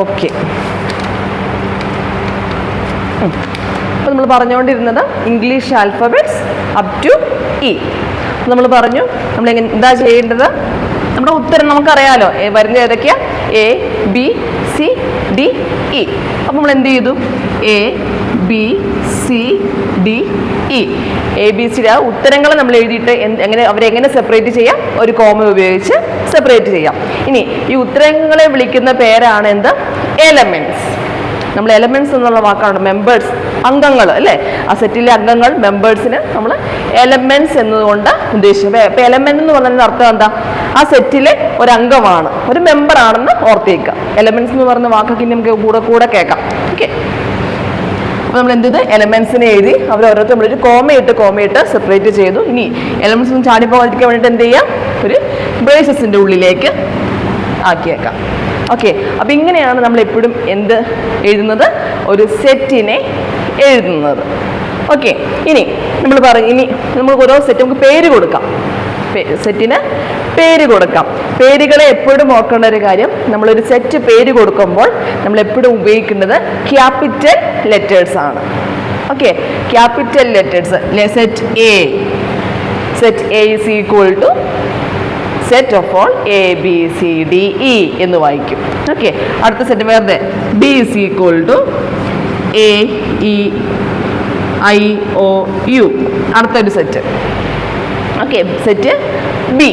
Okay. അപ്പോൾ നമ്മൾ പറഞ്ഞുകൊണ്ടിരുന്നത് English alphabets up to E. നമ്മൾ പറഞ്ഞു നമ്മൾ എന്താ ചെയ്യേണ്ടത്, നമ്മുടെ ഉത്തരം നമുക്കറിയാലോ, വരുന്ന ഏതൊക്കെയാ, A B C D E. അപ്പം നമ്മൾ എന്ത് ചെയ്തു, A B C D E, A B C D ആ ഉത്തരങ്ങൾ നമ്മൾ എഴുതിയിട്ട് അവരെങ്ങനെ സെപ്പറേറ്റ് ചെയ്യാം, ഒരു കോമ ഉപയോഗിച്ച് സെപ്പറേറ്റ് ചെയ്യാം. ഇനി ഈ ഉത്തരങ്ങളെ വിളിക്കുന്ന പേരാണ് എന്ത്, എലമെന്റ്സ്. നമ്മൾ എലമെന്റ്സ് എന്നുള്ള വാക്കാണ്, മെമ്പേഴ്സ് അംഗങ്ങൾ അല്ലേ, ആ സെറ്റിലെ അംഗങ്ങൾ മെമ്പേഴ്സിന് നമ്മൾ എലമെന്റ്സ് എന്നതുകൊണ്ട് ഉദ്ദേശിച്ചത്. ഇപ്പൊ എലമെന്റ് എന്ന് പറഞ്ഞതിന്റെ അർത്ഥം എന്താ, ആ സെറ്റിലെ ഒരു അംഗമാണ്, ഒരു മെമ്പർ ആണെന്ന് ഓർത്തേക്കുക. എലമെന്റ്സ് എന്ന് പറയുന്ന വാക്കൊക്കെ നമുക്ക് കൂടെ കേൾക്കാം. ഓക്കെ, അപ്പോൾ നമ്മൾ എന്ത് ചെയ്ത് എലമെന്റ്സിനെ എഴുതി അവർ ഓരോരുത്തർ നമ്മളൊരു കോമയിട്ട് സെപ്പറേറ്റ് ചെയ്തു. ഇനി എലമെന്റ്സ് ഒന്നും ചാടിപ്പോകാതിരിക്കാൻ വേണ്ടിയിട്ട് എന്ത് ചെയ്യാം, ഒരു ബ്രേസസിന്റെ ഉള്ളിലേക്ക് ആക്കിയേക്കാം. ഓക്കെ, അപ്പം ഇങ്ങനെയാണ് നമ്മൾ എപ്പോഴും എന്ത് എഴുതുന്നത്, ഒരു സെറ്റിനെ എഴുതുന്നത്. ഓക്കെ, ഇനി നമ്മൾ ഓരോ സെറ്റ് നമുക്ക് പേര് കൊടുക്കാം, സെറ്റിന് പേര് കൊടുക്കാം. പേരുകളെ എപ്പോഴും ഓർക്കേണ്ട ഒരു കാര്യം, നമ്മളൊരു സെറ്റ് പേര് കൊടുക്കുമ്പോൾ നമ്മൾ എപ്പോഴും ഉപയോഗിക്കുന്നത് ക്യാപിറ്റൽ ലെറ്റേഴ്സ് ആണ്. Okay, capital letters. Set A is equal to set of all A B C D E എന്ന് വായിക്കും. ഓക്കെ, അടുത്ത സെറ്റ് വേറെ B is equal to A E I O U, അടുത്തൊരു set. Okay, set B.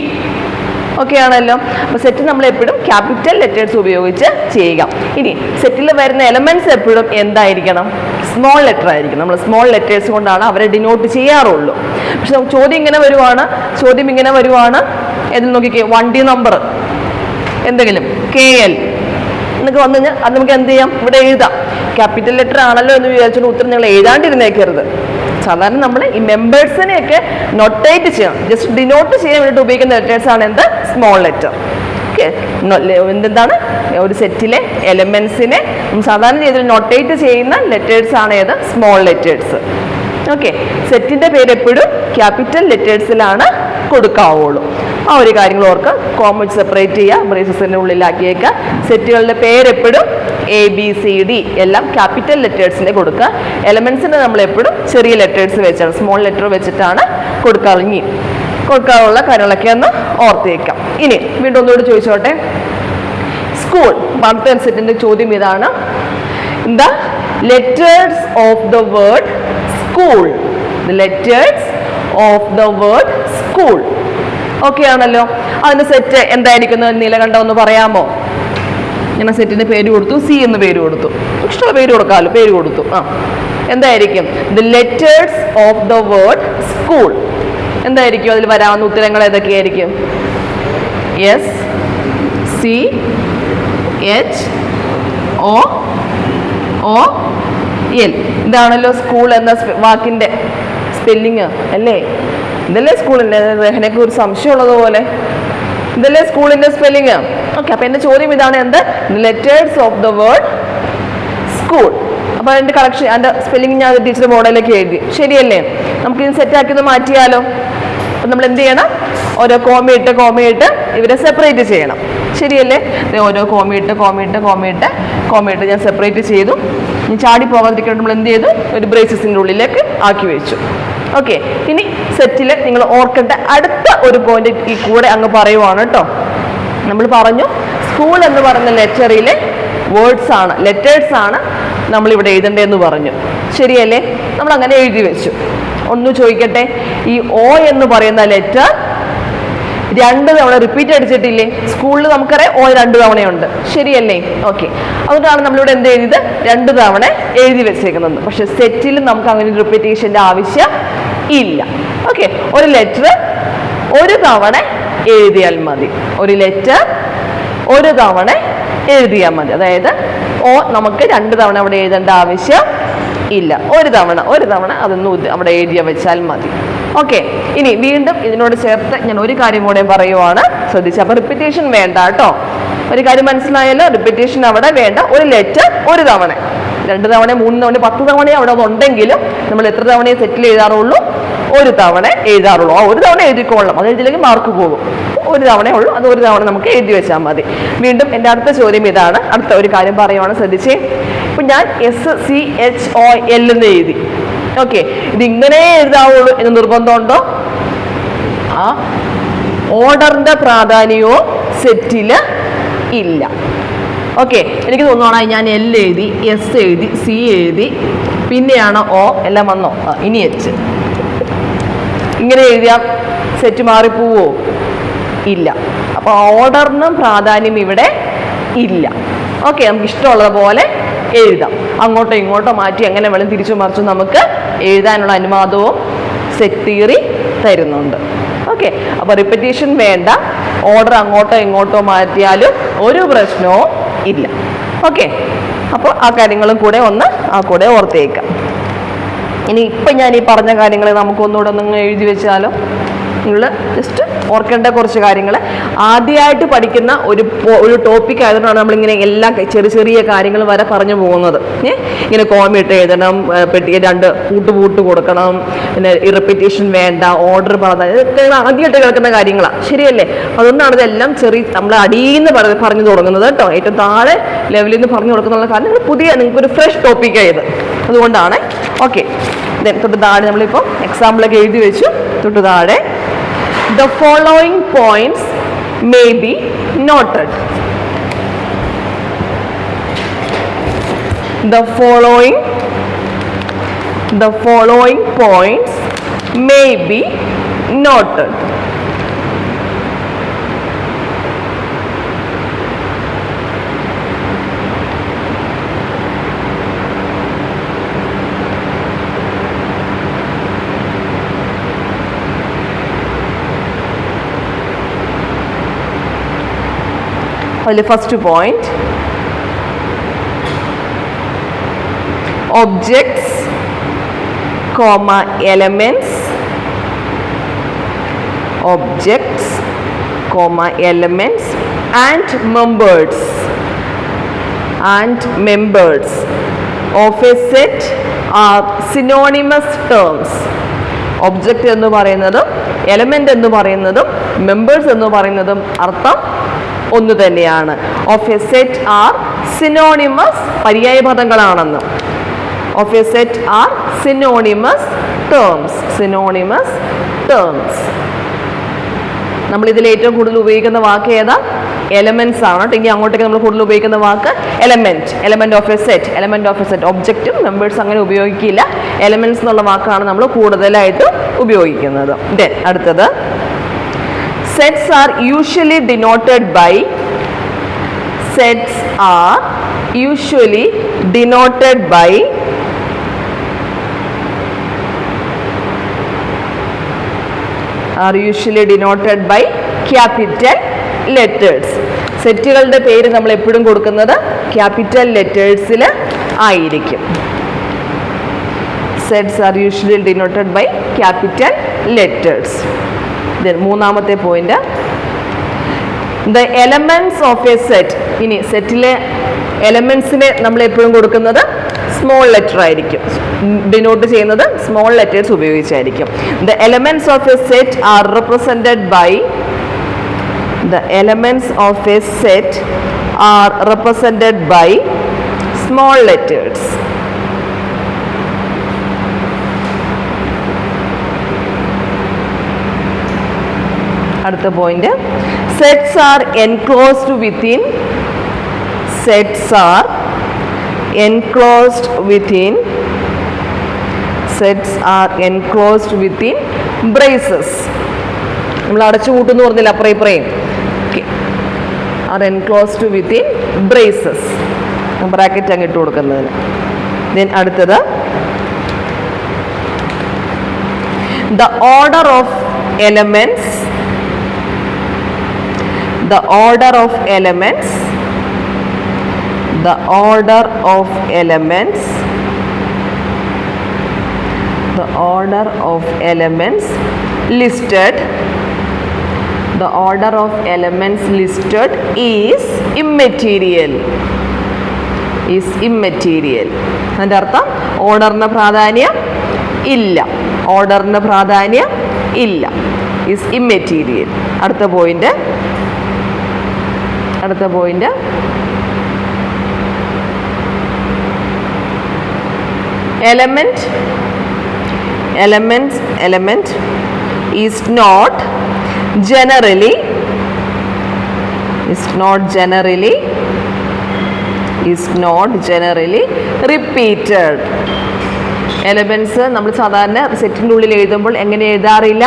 Okay ആണല്ലോ. അപ്പോൾ set നമ്മൾ എപ്പോഴും capital letters ഉപയോഗിച്ച് ചെയ്യുക. ഇനി സെറ്റിൽ വരുന്ന എലമെന്റ്സ് എപ്പോഴും എന്തായിരിക്കണം, സ്മോൾ ലെറ്റർ ആയിരിക്കും. നമ്മൾ സ്മോൾ ലെറ്റേഴ്സ് കൊണ്ടാണ് അവരെ ഡിനോട്ട് ചെയ്യാറുള്ളൂ. പക്ഷെ ചോദ്യം ഇങ്ങനെ വരുവാണ്, ഏതിൽ നോക്കിക്കേ, വണ്ടി നമ്പർ എന്തെങ്കിലും KL എന്നൊക്കെ വന്നു കഴിഞ്ഞാൽ അത് നമുക്ക് എന്ത് ചെയ്യാം, ഇവിടെ എഴുതാം. ക്യാപിറ്റൽ ലെറ്റർ ആണല്ലോ എന്ന് വിചാരിച്ചുകൊണ്ട് ഉത്തരം നിങ്ങൾ എഴുതാണ്ടിരുന്നേക്കരുത്. സാധാരണ നമ്മൾ ഈ മെമ്പേഴ്സിനെയൊക്കെ നൊട്ടേറ്റ് ചെയ്യണം, ജസ്റ്റ് ഡിനോട്ട് ചെയ്യാൻ വേണ്ടിയിട്ട് ഉപയോഗിക്കുന്ന ലെറ്റേഴ്സ് ആണ് എന്ത്, സ്മോൾ ലെറ്റർ. ഓക്കെ, എന്താണ് ഒരു സെറ്റിലെ എലമെന്റ്സിനെ സാധാരണ രീതിയിൽ നൊട്ടേറ്റ് ചെയ്യുന്ന ലെറ്റേഴ്സ് ആണ് ഏത്, സ്മോൾ ലെറ്റേഴ്സ്. ഓക്കെ, സെറ്റിന്റെ പേര് എപ്പോഴും ക്യാപിറ്റൽ ലെറ്റേഴ്സിലാണ് കൊടുക്കാവുള്ളൂ. ആ ഒരു കാര്യങ്ങൾ ഓർക്കുക. കോമ സെപ്പറേറ്റ് ചെയ്യുക, ബ്രേസസിന്റെ ഉള്ളിലാക്കിയേക്കുക. സെറ്റുകളുടെ പേരെപ്പോഴും എ ബി സി ഡി എല്ലാം ക്യാപിറ്റൽ ലെറ്റേഴ്സിനെ കൊടുക്കുക. എലമെന്റ്സിന് നമ്മൾ എപ്പോഴും ചെറിയ ലെറ്റേഴ്സ് വെച്ചാണ്, സ്മോൾ ലെറ്റർ വെച്ചിട്ടാണ് കൊടുക്കാറുള്ള കാര്യങ്ങളൊക്കെ ഒന്ന് ഓർത്തേക്കാം. ഇനി വീണ്ടും ഒന്നുകൂടി ചോദിച്ചോട്ടെ, സ്കൂൾ അടുത്ത സെറ്റിന്റെ ചോദ്യം ഇതാണ്, the letters of the word school. The letters of the word school. Okay ആണല്ലോ. അതിന്റെ സെറ്റ് എന്തായിരിക്കും, നീലകണ്ഠം ഒന്ന് പറയാമോ? ഞാൻ സെറ്റിന്റെ പേര് കൊടുത്തു, സി എന്ന് പേര് കൊടുത്തു, ഇഷ്ടമുള്ള പേര് കൊടുക്കാമല്ലോ, പേര് കൊടുത്തു. എന്തായിരിക്കും the letters of the word school? എന്തായിരിക്കും അതിൽ വരാവുന്ന ഉത്തരങ്ങൾ ഏതൊക്കെയായിരിക്കും? S, C, H, O, L. ഇതാണല്ലോ സ്കൂൾ എന്ന വാക്കിന്റെ സ്പെല്ലിങ് അല്ലേ? ഇതല്ലേ സ്കൂളിന്റെ, രഹനക്ക് ഒരു സംശയം ഉള്ളതുപോലെ ഇതല്ലേ സ്കൂളിന്റെ സ്പെല്ലിങ്? ഓക്കെ, അപ്പൊ എന്റെ ചോദ്യം ഇതാണ്, എന്ത്, letters of the word school. അപ്പൊ അതിന്റെ കളക്ഷൻ, അതിന്റെ സ്പെല്ലിങ് ഞാൻ ടീച്ചർ മോഡലിലേക്ക് എഴുതി, ശരിയല്ലേ? നമുക്ക് ഇത് സെറ്റാക്കി ഒന്ന് മാറ്റിയാലോ? അപ്പൊ നമ്മൾ എന്ത് ചെയ്യണം, ഓരോ കോമയിട്ട് ഇവരെ സെപ്പറേറ്റ് ചെയ്യണം, ശരിയല്ലേ? ഓരോ കോമയിട്ട് ഞാൻ സെപ്പറേറ്റ് ചെയ്തു. ഇനി ചാടി പോകാതിരിക്കാൻ നമ്മൾ എന്ത് ചെയ്തു, ഒരു ബ്രേസസിന്റെ ഉള്ളിലേക്ക് ആക്കി വെച്ചു. ഓക്കെ, ഇനി സെറ്റിൽ നിങ്ങൾ ഓർക്കേണ്ട അടുത്ത ഒരു പോയിന്റ് ഈ കൂടെ അങ്ങ് പറയുവാണ് കേട്ടോ. നമ്മൾ പറഞ്ഞു സ്കൂൾ എന്ന് പറയുന്ന ലെറ്ററിലെ വേർഡ്സ് ആണ്, ലെറ്റേഴ്സ് ആണ് നമ്മളിവിടെ എഴുതേണ്ടതെന്ന് പറഞ്ഞു, ശരിയല്ലേ? നമ്മൾ അങ്ങനെ എഴുതി വെച്ചു. ഒന്ന് ചോദിക്കട്ടെ, ഈ O എന്ന് പറയുന്ന ലെറ്റർ 2 തവണ റിപ്പീറ്റ് അടിച്ചിട്ടില്ലേ? സ്കൂളിൽ നമുക്കറിയാം O 2 തവണയുണ്ട്, ശരിയല്ലേ? ഓക്കെ, അതുകൊണ്ടാണ് നമ്മളിവിടെ എന്ത് എഴുതിയത്, 2 തവണ എഴുതി വെച്ചേക്കുന്നത്. പക്ഷെ സെറ്റിൽ നമുക്ക് അങ്ങനെ റിപ്പീറ്റേഷന്റെ ആവശ്യം ഇല്ല. ഓക്കെ, ഒരു ലെറ്റർ ഒരു തവണ എഴുതിയാൽ മതി, ഒരു ലെറ്റർ ഒരു തവണ എഴുതിയാൽ മതി. അതായത് O നമുക്ക് 2 തവണ അവിടെ എഴുതേണ്ട ആവശ്യം ഇല്ല, ഒരു തവണ അതൊന്ന് അവിടെ എഴുതിയ വെച്ചാൽ മതി. ഓക്കെ, ഇനി വീണ്ടും ഇതിനോട് ചേർത്ത് ഞാൻ ഒരു കാര്യം കൂടെ പറയുവാണ്, ശ്രദ്ധിച്ചു. അപ്പൊ റിപ്പീറ്റേഷൻ വേണ്ട കേട്ടോ. ഒരു കാര്യം മനസ്സിലായല്ലോ, റിപ്പീറ്റേഷൻ അവിടെ വേണ്ട. ഒരു ലെറ്റർ ഒരു തവണ, 2 തവണ 3 തവണ 10 തവണ അവിടെ ഉണ്ടെങ്കിലും നമ്മൾ എത്ര തവണയെ സെറ്റിൽ എഴുതാറുള്ളൂ, ഒരു തവണ എഴുതാറുള്ളൂ. ആ ഒരു തവണ എഴുതിക്കോളാം, അത് എഴുതിയില്ലെങ്കിൽ മാർക്ക് പോകും. ഒരു തവണയേ ഉള്ളൂ, അത് ഒരു തവണ നമുക്ക് എഴുതി വെച്ചാൽ മതി. വീണ്ടും എൻ്റെ അടുത്ത ചോദ്യം ഇതാണ്. അടുത്ത ഒരു കാര്യം പറയുവാണ്, ശ്രദ്ധിച്ചേ. ഇപ്പം ഞാൻ SCHOL എന്ന് എഴുതി. ഓക്കെ, ഇതിങ്ങനെ എഴുതാവുള്ളൂ എന്ന് നിർബന്ധമുണ്ടോ? ആ ഓർഡറിന്റെ പ്രാധാന്യവും സെറ്റില് ഇല്ല. ഓക്കെ, എനിക്ക് തോന്നുവാണ് ഞാൻ L എഴുതി, S എഴുതി, C എഴുതി, പിന്നെയാണ് O, എല്ലാം വന്നോ? ഇനി H. ഇങ്ങനെ എഴുതിയാൽ സെറ്റ് മാറിപ്പോവോ? ഇല്ല. അപ്പോൾ ഓർഡറിനും പ്രാധാന്യം ഇവിടെ ഇല്ല. ഓക്കെ, നമുക്ക് ഇഷ്ടമുള്ളത് പോലെ എഴുതാം. അങ്ങോട്ടോ ഇങ്ങോട്ടോ മാറ്റി എങ്ങനെ വേണം തിരിച്ചു മറിച്ചു നമുക്ക് എഴുതാനുള്ള അനുവാദവും സെറ്റ് തിയറി തരുന്നുണ്ട്. ഓക്കെ, അപ്പോൾ റിപ്പറ്റീഷൻ വേണ്ട. ഓർഡർ അങ്ങോട്ടോ ഇങ്ങോട്ടോ മാറ്റിയാലും ഒരു പ്രശ്നവും ഇല്ല. ഓക്കെ, അപ്പോൾ ആ കാര്യങ്ങളും കൂടെ കൂടെ ഓർത്തേക്കാം. ഇനി ഇപ്പം ഞാൻ ഈ പറഞ്ഞ കാര്യങ്ങൾ നമുക്കൊന്നുകൂടെ ഒന്ന് എഴുതി വെച്ചാലോ? നിങ്ങൾ ജസ്റ്റ് ഓർക്കേണ്ട കുറച്ച് കാര്യങ്ങൾ. ആദ്യമായിട്ട് പഠിക്കുന്ന ഒരു ടോപ്പിക് ആയതുകൊണ്ടാണ് നമ്മളിങ്ങനെ എല്ലാ ചെറിയ ചെറിയ കാര്യങ്ങൾ വരെ പറഞ്ഞു പോകുന്നത്. ഇങ്ങനെ കോമിട്ട് എഴുതണം, പെട്ടിയെ 2 പൂട്ട് കൊടുക്കണം, പിന്നെ റിപ്പറ്റീഷൻ വേണ്ട, ഓർഡർ ഇതൊക്കെ ആദ്യമായിട്ട് കേൾക്കുന്ന കാര്യങ്ങളാണ്, ശരിയല്ലേ? അതുകൊണ്ടാണ് ഇതെല്ലാം നമ്മൾ അടിയിൽ നിന്ന് പറഞ്ഞു തുടങ്ങുന്നത് കേട്ടോ. ഏറ്റവും താഴെ ലെവലിൽ നിന്ന് പറഞ്ഞു കൊടുക്കുന്ന കാരണം പുതിയ നിങ്ങൾക്കൊരു ഫ്രഷ് ടോപ്പിക്കായത്, അതുകൊണ്ടാണ്. ഓക്കെ, തൊട്ട് താഴെ നമ്മളിപ്പോൾ എക്സാമ്പിളൊക്കെ എഴുതി വെച്ചു. തൊട്ട് താഴെ the following points may be noted. The following points may be noted. First point, objects, elements, and members of a set are synonymous terms. Object എന്ന് പറയുന്നതും element എന്ന് പറയുന്നതും members എന്ന് പറയുന്നതും അർത്ഥം ഒന്ന് തന്നെയാണ്. Of a set are synonymous, പര്യായ പദങ്ങളാണെന്ന്. Of a set are synonymous terms. നമ്മൾ ഇതിൽ ഏറ്റവും കൂടുതൽ ഉപയോഗിക്കുന്ന വാക്ക് ഏതാ? എലമെന്റ്സ് ആണ്. ഇനി അങ്ങോട്ടേക്ക് നമ്മൾ കൂടുതൽ ഉപയോഗിക്കുന്ന വാക്ക് എലമെന്റ് ഓഫ് എ സെറ്റ്. ഒബ്ജക്റ്റും മെമ്പേഴ്സ് അങ്ങനെ ഉപയോഗിക്കില്ല. എലമെന്റ്സ് എന്നുള്ള വാക്കാണ് നമ്മൾ കൂടുതലായിട്ട് ഉപയോഗിക്കുന്നത്. ദെൻ അടുത്തത്, sets are usually denoted by capital letters. സെറ്റുകളുടെ പേര് നമ്മൾ എപ്പോഴും കൊടുക്കുന്നത് ക്യാപിറ്റൽ ലെറ്റേഴ്സിൽ ആയിരിക്കും. Sets are usually denoted by capital letters. മൂന്നാമത്തെ point, the elements of a set. ഇനി സെറ്റിലെ എലമെന്റ്സിനെ നമ്മൾ എപ്പോഴും കൊടുക്കുന്നത് സ്മോൾ ലെറ്റർ ആയിരിക്കും, ഡിനോട്ട് ചെയ്യുന്നത് സ്മോൾ ലെറ്റേഴ്സ് ഉപയോഗിച്ചായിരിക്കും. The elements of a set are represented by small letters. അടുത്ത point, sets are enclosed within braces. നമ്മൾ അടച്ചു കൂട്ടുന്നു പറഞ്ഞില്ല, അപ്പുറം ഇപ്പുറയും. Are enclosed within braces, bracket അങ്ങ് ഇട്ട് കൊടുക്കുന്നതിന്. ദെൻ അടുത്തത്, the order of elements listed is immaterial. അതിൻ്റെ അർത്ഥം ഓർഡറിന് പ്രാധാന്യം ഇല്ല. Is immaterial. അടുത്ത point element is not generally repeated. Elements നമ്മൾ സാധാരണ സെറ്റിൻ്റെ ഉള്ളിൽ എഴുതുമ്പോൾ എങ്ങനെ എഴുതാറില്ല?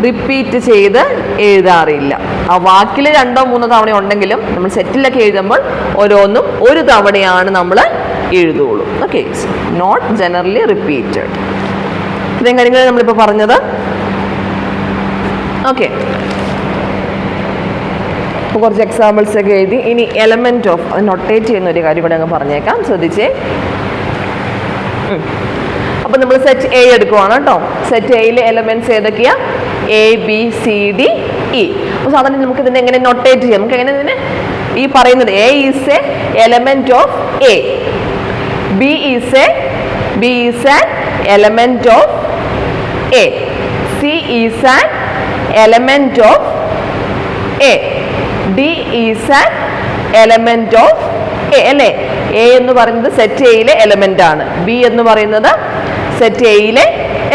റിപ്പീറ്റ് ചെയ്ത് എഴുതാറില്ല. ആ വാക്കിൽ 2-3 തവണ ഉണ്ടെങ്കിലും നമ്മൾ സെറ്റിലൊക്കെ എഴുതുമ്പോൾ ഓരോന്നും ഒരു തവണയാണ് നമ്മൾ എഴുതുള്ളൂ. Okay, not generally repeated. ഇത്രയും കാര്യങ്ങൾ നമ്മളിപ്പോൾ പറഞ്ഞത്. ഓക്കെ, അപ്പോൾ കുറച്ച് എക്സാമ്പിൾസ് ഒക്കെ എഴുതി. ഇനി എലമെന്റ് ഓഫ് അത് നൊട്ടേറ്റ് ചെയ്യുന്ന ഒരു കാര്യം കൂടെ അങ്ങ് പറഞ്ഞേക്കാം, ശ്രദ്ധിച്ചേ. അപ്പോൾ നമ്മൾ സെറ്റ് എ എടുക്കുവാണ് കേട്ടോ. സെറ്റ് എയിലെ എലമെന്റ്സ് ഏതൊക്കെയാ? A, B, C, D, E. അപ്പോൾ സാധാരണ നമുക്ക് ഇതിനെ എങ്ങനെ നൊട്ടേറ്റ് ചെയ്യാം? നമുക്ക് എങ്ങനെ ഇതിനെ ഈ പറയുന്നത് A is A element of A, B is an element of A, C is an element of A, D is an element of A അല്ലേ? എ എന്ന് പറയുന്നത് സെറ്റ് എയിലെ എലമെന്റ് ആണ്, ബി എന്ന് പറയുന്നത് സെറ്റ് എയിലെ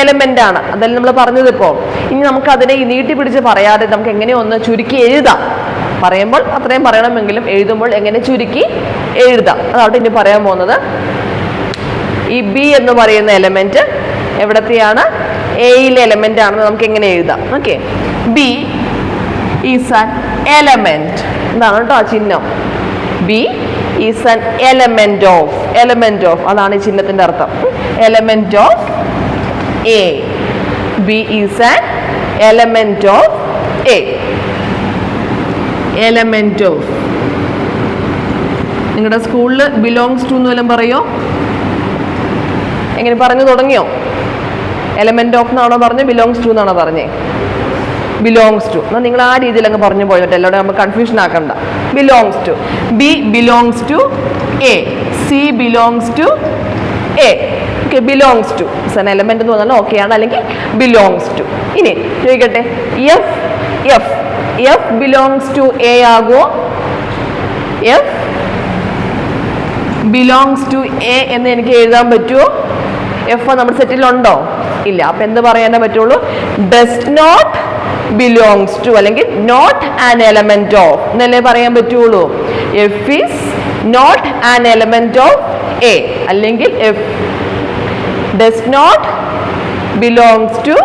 എലമെന്റ് ആണ്. അതല്ലേ നമ്മൾ പറഞ്ഞത്. ഇപ്പോൾ ഇനി നമുക്ക് അതിനെ നീട്ടി പിടിച്ച് പറയാതെ നമുക്ക് എങ്ങനെ ഒന്ന് ചുരുക്കി എഴുതാം. പറയുമ്പോൾ അത്രയും പറയണമെങ്കിലും എഴുതുമ്പോൾ എങ്ങനെ ചുരുക്കി എഴുതാം അതാണ് ഇനി പറയാൻ പോകുന്നത്. ഈ ബി എന്ന് പറയുന്ന എലമെന്റ് എവിടത്തെയാണ്? എയിലെ എലമെന്റ് ആണെന്ന് നമുക്ക് എങ്ങനെ എഴുതാം? Okay, B is an element. എന്താണ് കേട്ടോ ആ ചിഹ്നം? B is an element of അതാണ് ഈ ചിഹ്നത്തിന്റെ അർത്ഥം. Element of A. B is an element of A. Element of നിങ്ങളുടെ സ്കൂളിൽ ബിലോങ്സ് ടു എന്ന് വല്ലതും പറയോ? എങ്ങനെ പറഞ്ഞു തുടങ്ങിയോ? എലമെന്റ് ഓഫ് എന്നാണോ പറഞ്ഞ് ബിലോങ്സ് ടു എന്നാണോ പറഞ്ഞേ? Belongs to. എന്നാൽ നിങ്ങൾ ആ രീതിയിൽ അങ്ങ് പറഞ്ഞു പോയിട്ട് എല്ലാവരും നമ്മൾ കൺഫ്യൂഷൻ ആക്കണ്ട. Belongs to. B belongs to A, C belongs to A. Okay, belongs to element എന്ന് പറഞ്ഞാൽ ഓക്കെ ആണ്, അല്ലെങ്കിൽ ബിലോങ്സ് ടു. ഇനി ചോദിക്കട്ടെ, എഫ് ബിലോങ്സ് ടു എ ആകുമോ? എഫ് ബിലോങ്സ് ടു എ എന്ന് എനിക്ക് എഴുതാൻ പറ്റുമോ? എഫ് നമ്മുടെ സെറ്റിലുണ്ടോ? ഇല്ല. അപ്പൊ എന്ത് പറയാനേ പറ്റുള്ളൂ? ഡസ് നോട്ട് ബിലോങ്സ് ടു അല്ലെങ്കിൽ നോട്ട് ആൻ എലമെന്റ് ഓഫ് എന്നല്ലേ പറയാൻ പറ്റുള്ളൂ. F is not an element of A അല്ലെങ്കിൽ F does not belongs to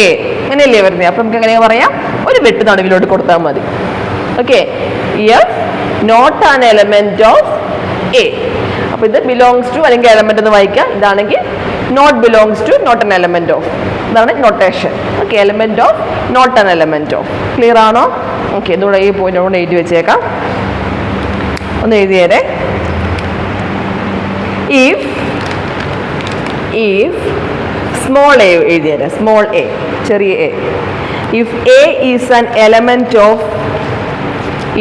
A അങ്ങനെയല്ലേ വരുന്നത്. അപ്പൊ നമുക്ക് എങ്ങനെ പറയാം? ഒരു വെട്ട് നടുവിലോട്ട് കൊടുത്താൽ മതി. Okay, F not an element of A. അപ്പൊ ഇത് ബിലോങ്സ് ടു അല്ലെങ്കിൽ എലമെന്റ് എന്ന് വായിക്കാം. ഇതാണെങ്കിൽ not belongs to not an element of. ഇതാണ് notation. Okay, element of not an element of. Clear ആണോ? ഓക്കെ, ഇതോടെ ഈ പോയിന്റ് കൊണ്ട് എഴുതി വെച്ചേക്കാം. ഒന്ന് എഴുതിയേരെ. ഇഫ് സ്മോൾ എ എഴുതിയേരെ. സ്മോൾ എ, ചെറിയ A. If A is an element of,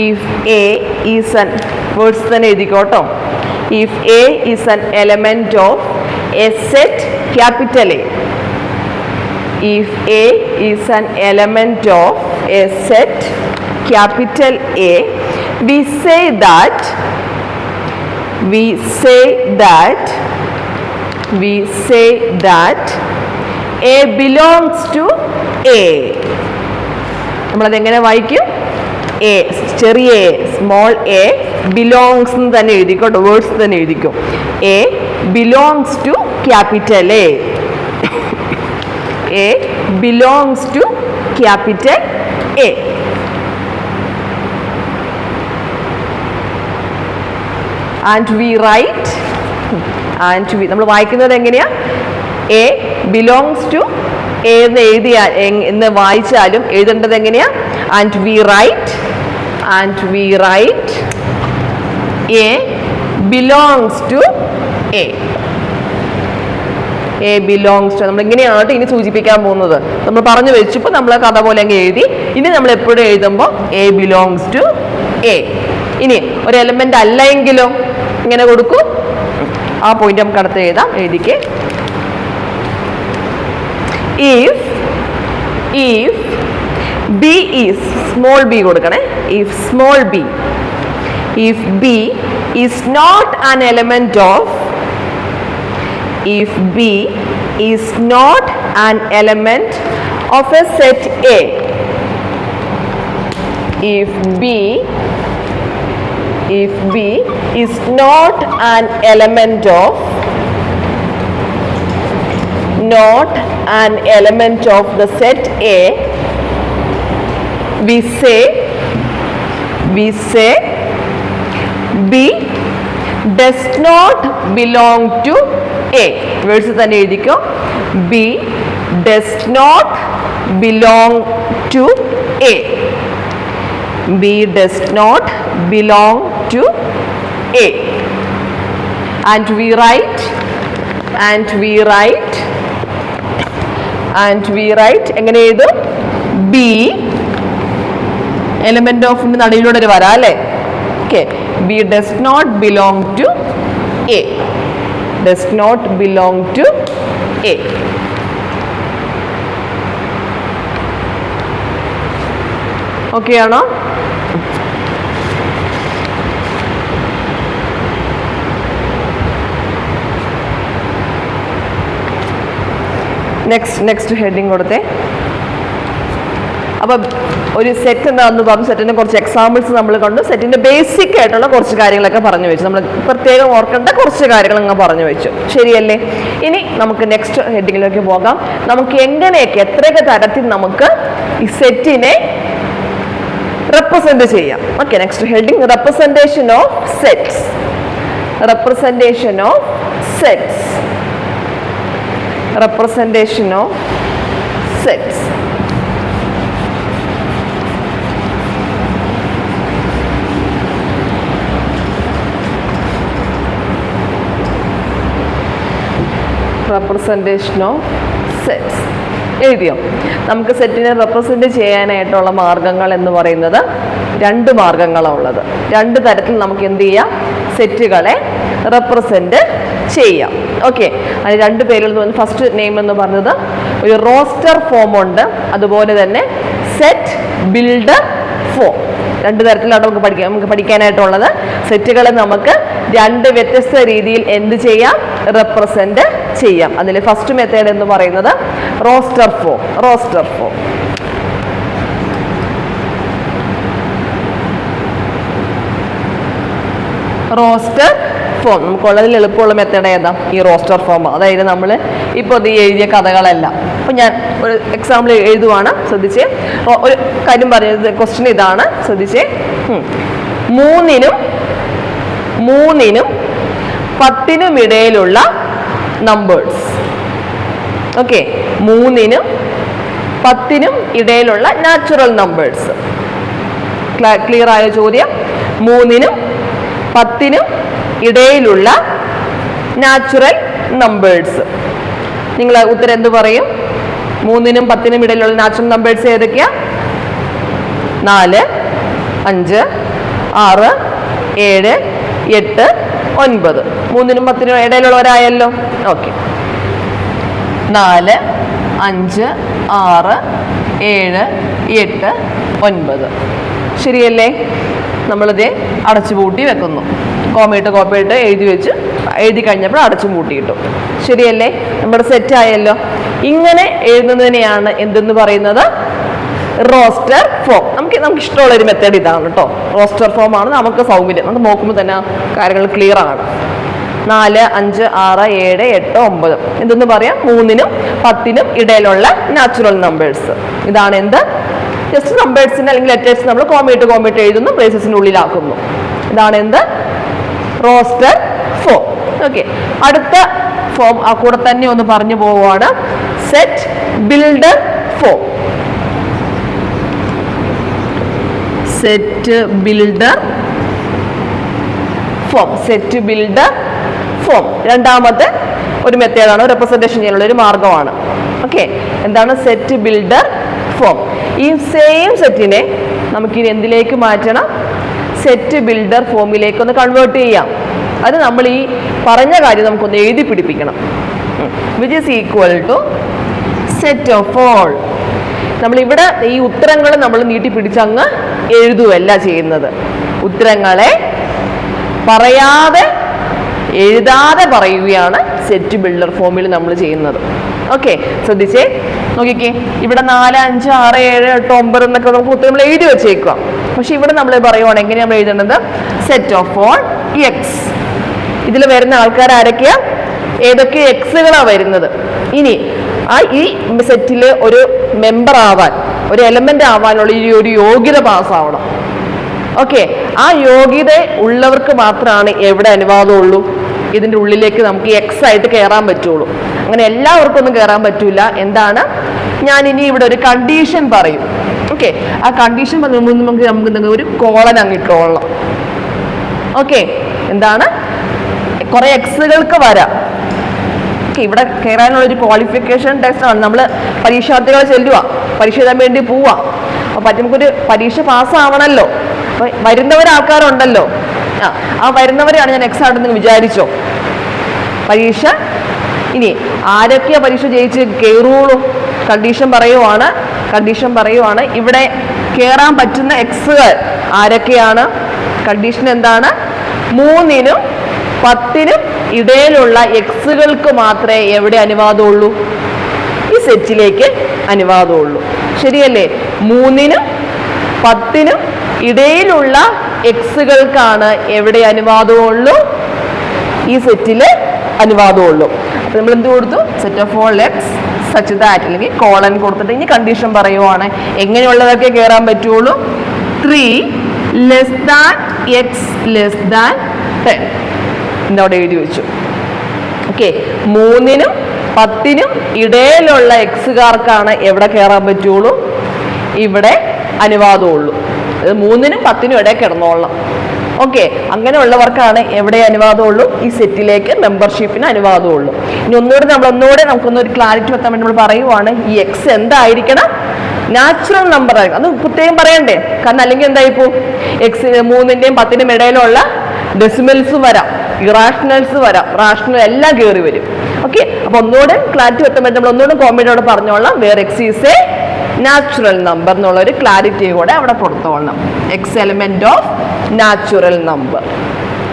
if A is an words തന്നെ എഴുതിക്കോട്ടോ. If A is an element of a set capital A. If A is an element of a set capital A, we say that A belongs to A. നമ്മളത് എങ്ങനെ വായിക്കും? A ചെറിയ A, small A belongs എന്ന് തന്നെ എഴുതിക്കോട്ടോ, words തന്നെ എഴുതിക്കും. A belongs to capital A. A belongs to capital A. And we write, നമ്മൾ വായിക്കുന്നത് എങ്ങനെയാ? A belongs to A എന്ന് എഴുതിയാൽ എന്ന് വായിച്ചാലും എഴുതേണ്ടത് എങ്ങനെയാ? And we write A belongs to A. A belongs to. നമ്മൾ ഇങ്ങനെയാണ് ഇനി സൂചിപ്പിക്കാൻ പോകുന്നത്. നമ്മൾ പറഞ്ഞു വെച്ചപ്പോൾ നമ്മൾ കഥ പോലെ അങ്ങ് എഴുതി. ഇനി നമ്മൾ എപ്പോഴും എഴുതുമ്പോൾ എ ബിലോങ്സ് ടു എ. ഇനി ഒരു എലമെന്റ് അല്ല എങ്കിലോ ഇങ്ങനെ കൊടുക്കും. ആ പോയിന്റ് നമുക്ക് അടുത്ത് എഴുതാം. എഴുതിക്ക്. If B is small b കൊടുക്കണേ. If small b, if b is not an element of, if b is not an element of a set A, if b is not an element of, not an element of the set A, we say B does not belong to A. വേഴ്സ് തന്നെ എഴുതിക്കോ. B does not belong to A. B does not belong to A. And we write എങ്ങനെ എഴുതും? B element of നടുവിലൂടെ ഒരു വരാം അല്ലേ? Okay. B does not belong to A. Does not belong to A. Okay ആണോ? Next heading കൊടുത്തേ. അപ്പം ഒരു സെറ്റ് എന്താണെന്ന് പറഞ്ഞു, സെറ്റിന്റെ കുറച്ച് എക്സാമ്പിൾസ് നമ്മൾ കണ്ടു, സെറ്റിന്റെ ബേസിക് ആയിട്ടുള്ള കുറച്ച് കാര്യങ്ങളൊക്കെ പറഞ്ഞു വെച്ചു, നമ്മൾ പ്രത്യേകം ഓർക്കേണ്ട കുറച്ച് കാര്യങ്ങൾ അങ്ങ് പറഞ്ഞു വെച്ചു. ശരിയല്ലേ? ഇനി നമുക്ക് നെക്സ്റ്റ് ഹെഡിങ്ങിലേക്ക് പോകാം. നമുക്ക് എങ്ങനെയൊക്കെ എത്രയൊക്കെ തരത്തിൽ നമുക്ക് ഈ സെറ്റിനെ റെപ്രസെന്റ് ചെയ്യാം. Okay. Next heading representation of sets. Representation of sets. Representation of sets. Representation of sets. എഴുതിയോ? നമുക്ക് സെറ്റിനെ റെപ്രസെന്റ് ചെയ്യാനായിട്ടുള്ള മാർഗങ്ങൾ എന്ന് പറയുന്നത് രണ്ട് മാർഗങ്ങളാണ് ഉള്ളത്. രണ്ട് തരത്തിൽ നമുക്ക് എന്ത് ചെയ്യാം? സെറ്റുകളെ റെപ്രസെന്റ് ചെയ്യാം. ഓക്കെ. അതിന് രണ്ട് പേരിൽ നിന്ന് ഫസ്റ്റ് നെയിം എന്ന് പറഞ്ഞത് ഒരു റോസ്റ്റർ ഫോം ഉണ്ട്, അതുപോലെ തന്നെ സെറ്റ് ബിൽഡർ ഫോം. രണ്ട് തരത്തിലാണ് നമുക്ക് പഠിക്കാനായിട്ടുള്ളത്. സെറ്റുകളെ നമുക്ക് രണ്ട് വ്യത്യസ്ത രീതിയിൽ എന്ത് ചെയ്യാം? റെപ്രസെന്റ് ചെയ്യാം. അതിൽ ഫസ്റ്റ് മെത്തേഡ് എന്ന് പറയുന്നത് roster form. Roster form. Roster form നമുക്കുള്ളതിൽ എളുപ്പമുള്ള മെത്തേഡ് ഏതാ? ഈ റോസ്റ്റർ ഫോം. അതായത് നമ്മൾ ഇപ്പോൾ ഇത് എഴുതിയ കഥകളെല്ലാം, അപ്പോൾ ഞാൻ ഒരു എക്സാമ്പിൾ എഴുതുവാണ്, ശ്രദ്ധിച്ചേ. ഒരു കാര്യം പറഞ്ഞത് ക്വസ്റ്റ്യൻ ഇതാണ്, ശ്രദ്ധിച്ചേ. 3-നും 10-നും ഇടയിലുള്ള നമ്പേഴ്സ്. ഓക്കെ. 3-നും 10-നും ഇടയിലുള്ള നാച്ചുറൽ നമ്പേഴ്സ്. ക്ലിയർ ആയ ചോദ്യം? 3-നും 10-നും ഇടയിലുള്ള നാച്ചുറൽ നമ്പേഴ്സ്. നിങ്ങൾ ഉത്തരം എന്ത് പറയും? 3-നും 10-നും ഇടയിലുള്ള നാച്ചുറൽ നമ്പേഴ്സ് ഏതൊക്കെയാ? 4, 5, 6, 7, 8, 9. 3-നും 10-നും ഇടയിലുള്ളവരായല്ലോ. ഓക്കെ. 4, 5, 6, 7, 8, 9. ശരിയല്ലേ? നമ്മളിത് അടച്ചു പൂട്ടി വെക്കുന്നു. കോമയിട്ട് എഴുതി കഴിഞ്ഞപ്പോൾ അടച്ചു പൂട്ടിയിട്ടു. ശരിയല്ലേ? നമ്മുടെ സെറ്റ് ആയല്ലോ. ഇങ്ങനെ എഴുതുന്നതിനെയാണ് എന്തെന്ന് പറയുന്നത്? Roster form. നമുക്ക് ഇഷ്ടമുള്ള ഒരു മെത്തേഡ് ഇതാണ് കേട്ടോ. റോസ്റ്റർ ഫോം ആണ് നമുക്ക് സൗകര്യം. നമുക്ക് നോക്കുമ്പോൾ തന്നെ കാര്യങ്ങൾ ക്ലിയർ ആണ്. 4, 5, 6, 7, 8, 9 എന്തെന്ന് പറയാം? 3-നും 10-നും ഇടയിലുള്ള നാച്ചുറൽ നമ്പേഴ്സ്. ഇതാണ് എന്ത്? ജസ്റ്റ് നമ്പേഴ്സിന് അല്ലെങ്കിൽ ലെറ്റേഴ്സ് നമ്മൾ കോമയിട്ട് എഴുതുന്നു, ബ്രേസസിന്റെ ഉള്ളിലാക്കുന്നു. ഇതാണ് എന്ത്? Roster form. ഓക്കെ. അടുത്ത ഫോം ആ കൂടെ തന്നെ ഒന്ന് പറഞ്ഞു പോവുകയാണ്. Set builder form. Set builder form. Set builder form രണ്ടാമത്തെ ഒരു മെത്തേഡാണ്, റെപ്രസെന്റേഷൻ ചെയ്യാനുള്ള ഒരു മാർഗമാണ്. ഓക്കെ. എന്താണ് സെറ്റ് ബിൽഡർ ഫോം? ഈ സെയിം സെറ്റിനെ നമുക്കിനി എന്തിലേക്ക് മാറ്റണം? സെറ്റ് ബിൽഡർ ഫോമിലേക്ക് ഒന്ന് കൺവേർട്ട് ചെയ്യാം. അത് നമ്മൾ ഈ പറഞ്ഞ കാര്യം നമുക്കൊന്ന് എഴുതി പിടിപ്പിക്കണം. Which is equal to set of all. നമ്മളിവിടെ ഈ ഉത്തരങ്ങൾ നമ്മൾ നീട്ടിപ്പിടിച്ചങ്ങ് എഴുതുകയല്ല ചെയ്യുന്നത്. ഉത്തരങ്ങളെ പറയാതെ എഴുതാതെ പറയുകയാണ് സെറ്റ് ബിൽഡർ ഫോമിൽ നമ്മൾ ചെയ്യുന്നത്. ഓക്കെ, ശ്രദ്ധിച്ചേ, നോക്കിക്കേ. ഇവിടെ 4, 5, 6, 7, 8, 9 എന്നൊക്കെ നമുക്ക് ഉത്തരം നമ്മൾ എഴുതി വെച്ചേക്കുക. പക്ഷെ ഇവിടെ നമ്മൾ പറയുവാണ് എങ്ങനെയാണ് നമ്മൾ എഴുതേണ്ടത്? Set of all X. ഇതിൽ വരുന്ന ആൾക്കാർ ആരൊക്കെയാ? ഏതൊക്കെ എക്സുകളാണ് വരുന്നത്? ഇനി ഈ സെറ്റിൽ ഒരു മെമ്പർ ആവാൻ, ഒരു എലമെന്റ് ആവാനുള്ള ഈ ഒരു യോഗ്യത പാസ്സാവണം. ഓക്കെ, ആ യോഗ്യത ഉള്ളവർക്ക് മാത്രമാണ് എവിടെ അനുവാദമുള്ളൂ? ഇതിൻ്റെ ഉള്ളിലേക്ക് നമുക്ക് എക്സ് ആയിട്ട് കയറാൻ പറ്റുള്ളൂ. അങ്ങനെ എല്ലാവർക്കും ഒന്നും കയറാൻ പറ്റൂല. എന്താണ്? ഞാൻ ഇനി ഇവിടെ ഒരു കണ്ടീഷൻ പറയും. ഓക്കെ, ആ കണ്ടീഷൻ പറയുമ്പോൾ നമുക്ക് ഒരു കോളൻ അങ്ങിട്ടോളണം. ഓക്കെ, എന്താണ്? കുറെ എക്സുകൾക്ക് വരാം. ഇവിടെ കയറാനുള്ള ഒരു ക്വാളിഫിക്കേഷൻ ടെസ്റ്റ് ആണ്. നമ്മൾ പരീക്ഷാർത്ഥികളെ ചെല്ലുക, പരീക്ഷ എഴുതാൻ വേണ്ടി പോവാ. അപ്പൊ നമുക്കൊരു പരീക്ഷ പാസ്സാവണമല്ലോ. അപ്പൊ വരുന്നവരാൾക്കാരുണ്ടല്ലോ, ആ വരുന്നവരെയാണ് ഞാൻ എക്സ് ആയിട്ടെന്ന് വിചാരിച്ചോ പരീക്ഷ. ഇനി ആരൊക്കെയാ പരീക്ഷ ജയിച്ച് കയറുള്ളൂ? കണ്ടീഷൻ പറയുവാണ്. ഇവിടെ കയറാൻ പറ്റുന്ന എക്സുകൾ ആരൊക്കെയാണ്? കണ്ടീഷൻ എന്താണ്? 3-നും 10-നും ഇടയിലുള്ള എക്സുകൾക്ക് മാത്രമേ എവിടെ അനുവാദമുള്ളൂ? ഈ സെറ്റിലേക്ക് അനുവാദമുള്ളൂ. ശരിയല്ലേ? 3-നും 10-നും ഇടയിലുള്ള എക്സുകൾക്കാണ് എവിടെ അനുവാദമുള്ളൂ? ഈ സെറ്റില് അനുവാദമുള്ളൂ. അപ്പൊ നമ്മൾ എന്ത് കൊടുത്തു? Set of all X such that, അല്ലെങ്കിൽ കോളൻ കൊടുത്തിട്ട് ഇനി കണ്ടീഷൻ പറയുവാണ് എങ്ങനെയുള്ളതൊക്കെ കയറാൻ പറ്റുള്ളൂ? 3 less than X less than 10 എന്നവിടെ എഴുതി വെച്ചു. ഓക്കെ, 3-നും 10-നും ഇടയിലുള്ള എക്സുകാർക്കാണ് എവിടെ കയറാൻ പറ്റുള്ളൂ? ഇവിടെ അനുവാദമുള്ളൂ. അത് 3-നും 10-നും ഇടയിൽ കിടന്നോളണം. ഓക്കെ, അങ്ങനെയുള്ളവർക്കാണ് എവിടെ അനുവാദമുള്ളൂ? ഈ സെറ്റിലേക്ക് മെമ്പർഷിപ്പിന് അനുവാദമുള്ളൂ. ഇനി നമുക്കൊന്നൊരു ക്ലാരിറ്റി വെത്താൻ വേണ്ടി നമ്മൾ പറയുവാണ്, ഈ എക്സ് എന്തായിരിക്കണം? നാച്ചുറൽ നമ്പർ ആയിരിക്കും. അത് പ്രത്യേകം പറയണ്ടേ? കാരണം അല്ലെങ്കിൽ എന്തായിപ്പോ എക്സ് 3-ന്റെയും 10-നും ഇടയിലുള്ള ഡെസിമൽസ് വരാം, ഇറാഷണൽസ് വരാം, റാഷണൽ എല്ലാം കയറി വരും. ഓക്കെ, അപ്പൊ ഒന്നുകൂടെ ക്ലാരിറ്റി വെത്താൻ വേണ്ടി നമ്മൾ ഒന്നുകൂടെ കോമഡിയോടെ പറഞ്ഞോളാം. Where X is a natural number എന്നുള്ള ഒരു ക്ലാരിറ്റി കൂടെ അവിടെ കൊടുത്തോളണം. X element of natural number.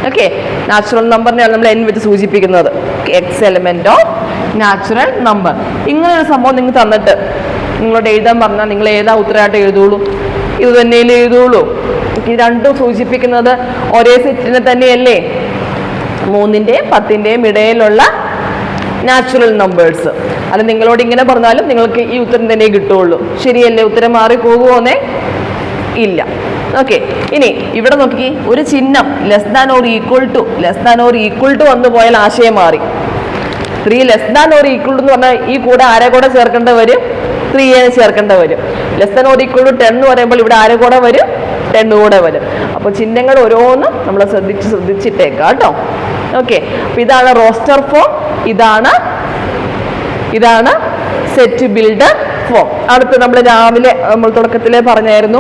Okay, natural നമ്പറിനെയാണ് നമ്മൾ n വെച്ച് സൂചിപ്പിക്കുന്നത്. X element of natural number. ഇങ്ങനെ ഒരു സംഭവം നിങ്ങൾ തന്നിട്ട് നിങ്ങളോട് എഴുതാൻ പറഞ്ഞാൽ നിങ്ങൾ ഏതാ ഉത്തരമായിട്ട് എഴുതുള്ളൂ? ഇത് തന്നെയല്ലേ എഴുതുള്ളൂ? ഈ രണ്ടും സൂചിപ്പിക്കുന്നത് ഒരേ സെറ്റിനെ തന്നെയല്ലേ? 3-ന്റെയും 10-ന്റെയും ഇടയിലുള്ള നാച്ചുറൽ നമ്പേഴ്സ്. അത് നിങ്ങളോട് ഇങ്ങനെ പറഞ്ഞാലും നിങ്ങൾക്ക് ഈ ഉത്തരം തന്നെ കിട്ടുള്ളൂ. ശരിയല്ലേ? ഉത്തരം മാറി പോകുമോന്നേ ഇല്ല. ഓക്കെ, ഇനി ഇവിടെ നോക്കി, ഒരു ചിഹ്നം less than or equal to വന്നു പോയാൽ ആശയം മാറി. 3 less than or equal to എന്ന് പറഞ്ഞാൽ ഈ കൂടെ ആരെ കൂടെ ചേർക്കേണ്ട വരും? 3 ചേർക്കേണ്ട വരും. Less than or equal to 10 എന്ന് പറയുമ്പോൾ ഇവിടെ ആരെ കൂടെ വരും? 10 കൂടെ വരും. അപ്പോൾ ചിഹ്നങ്ങൾ ഓരോന്നും നമ്മൾ ശ്രദ്ധിച്ചിട്ടേക്കാം കേട്ടോ. ഓക്കെ, അപ്പൊ ഇതാണ് റോസ്റ്റർ ഫോം, ഇതാണ് സെറ്റ് ബിൽഡർ ഫോം. അടുത്ത് നമ്മൾ രാവിലെ തുടക്കത്തിലേ പറഞ്ഞായിരുന്നു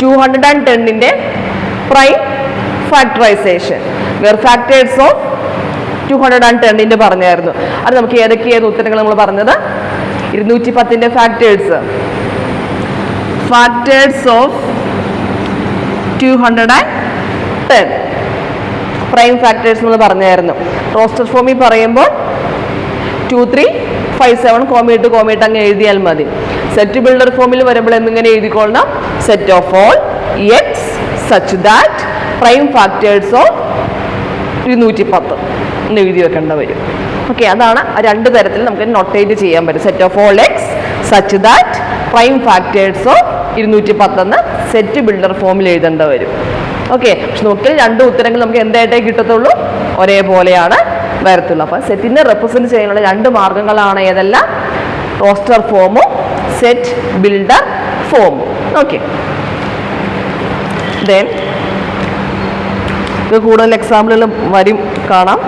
210-ന്റെ prime factorisation, where factors of 210-ന്റെ പറഞ്ഞായിരുന്നു. അത് നമുക്ക് ഏതൊക്കെയായിരുന്നു ഉത്തരങ്ങൾ നമ്മൾ പറഞ്ഞത്? 210-ന്റെ ഫാക്ടേഴ്സ് ഓഫ് 210 പ്രൈം ഫാക്ടേഴ്സ് നമ്മൾ പറഞ്ഞായിരുന്നു. റോസ്റ്റർ ഫോമിൽ പറയുമ്പോൾ 2, 3, 5, 7 കോമയിട്ട് അങ്ങ് എഴുതിയാൽ മതി. സെറ്റ് ബിൽഡർ ഫോമിൽ വരുമ്പോൾ എന്നിങ്ങനെ എഴുതിക്കൊള്ളണം? Set of all X such that prime factors of 210 എന്ന് എഴുതി വെക്കേണ്ട വരും. ഓക്കെ, അതാണ് രണ്ട് തരത്തിൽ നമുക്ക് നൊട്ടേറ്റ് ചെയ്യാൻ പറ്റും. Set of all X such that prime factors of 210 എന്ന് സെറ്റ് ബിൽഡർ ഫോമിൽ എഴുതേണ്ട വരും. ഓക്കെ, പക്ഷെ നോക്കിയാൽ രണ്ട് ഉത്തരങ്ങൾ നമുക്ക് എന്തായിട്ടേ കിട്ടത്തുള്ളൂ? ഒരേപോലെയാണ് വരത്തുള്ളൂ. അപ്പം സെറ്റിനെ റെപ്രസെന്റ് ചെയ്യാനുള്ള രണ്ട് മാർഗങ്ങളാണ് ഏതെല്ലാം? റോസ്റ്റർ ഫോമും സെറ്റ് ബിൽഡർ ഫോമും. ഓക്കെ, ദെൻ ഇത് കൂടുതൽ എക്സാമ്പിളുകൾ വരും, കാണാം.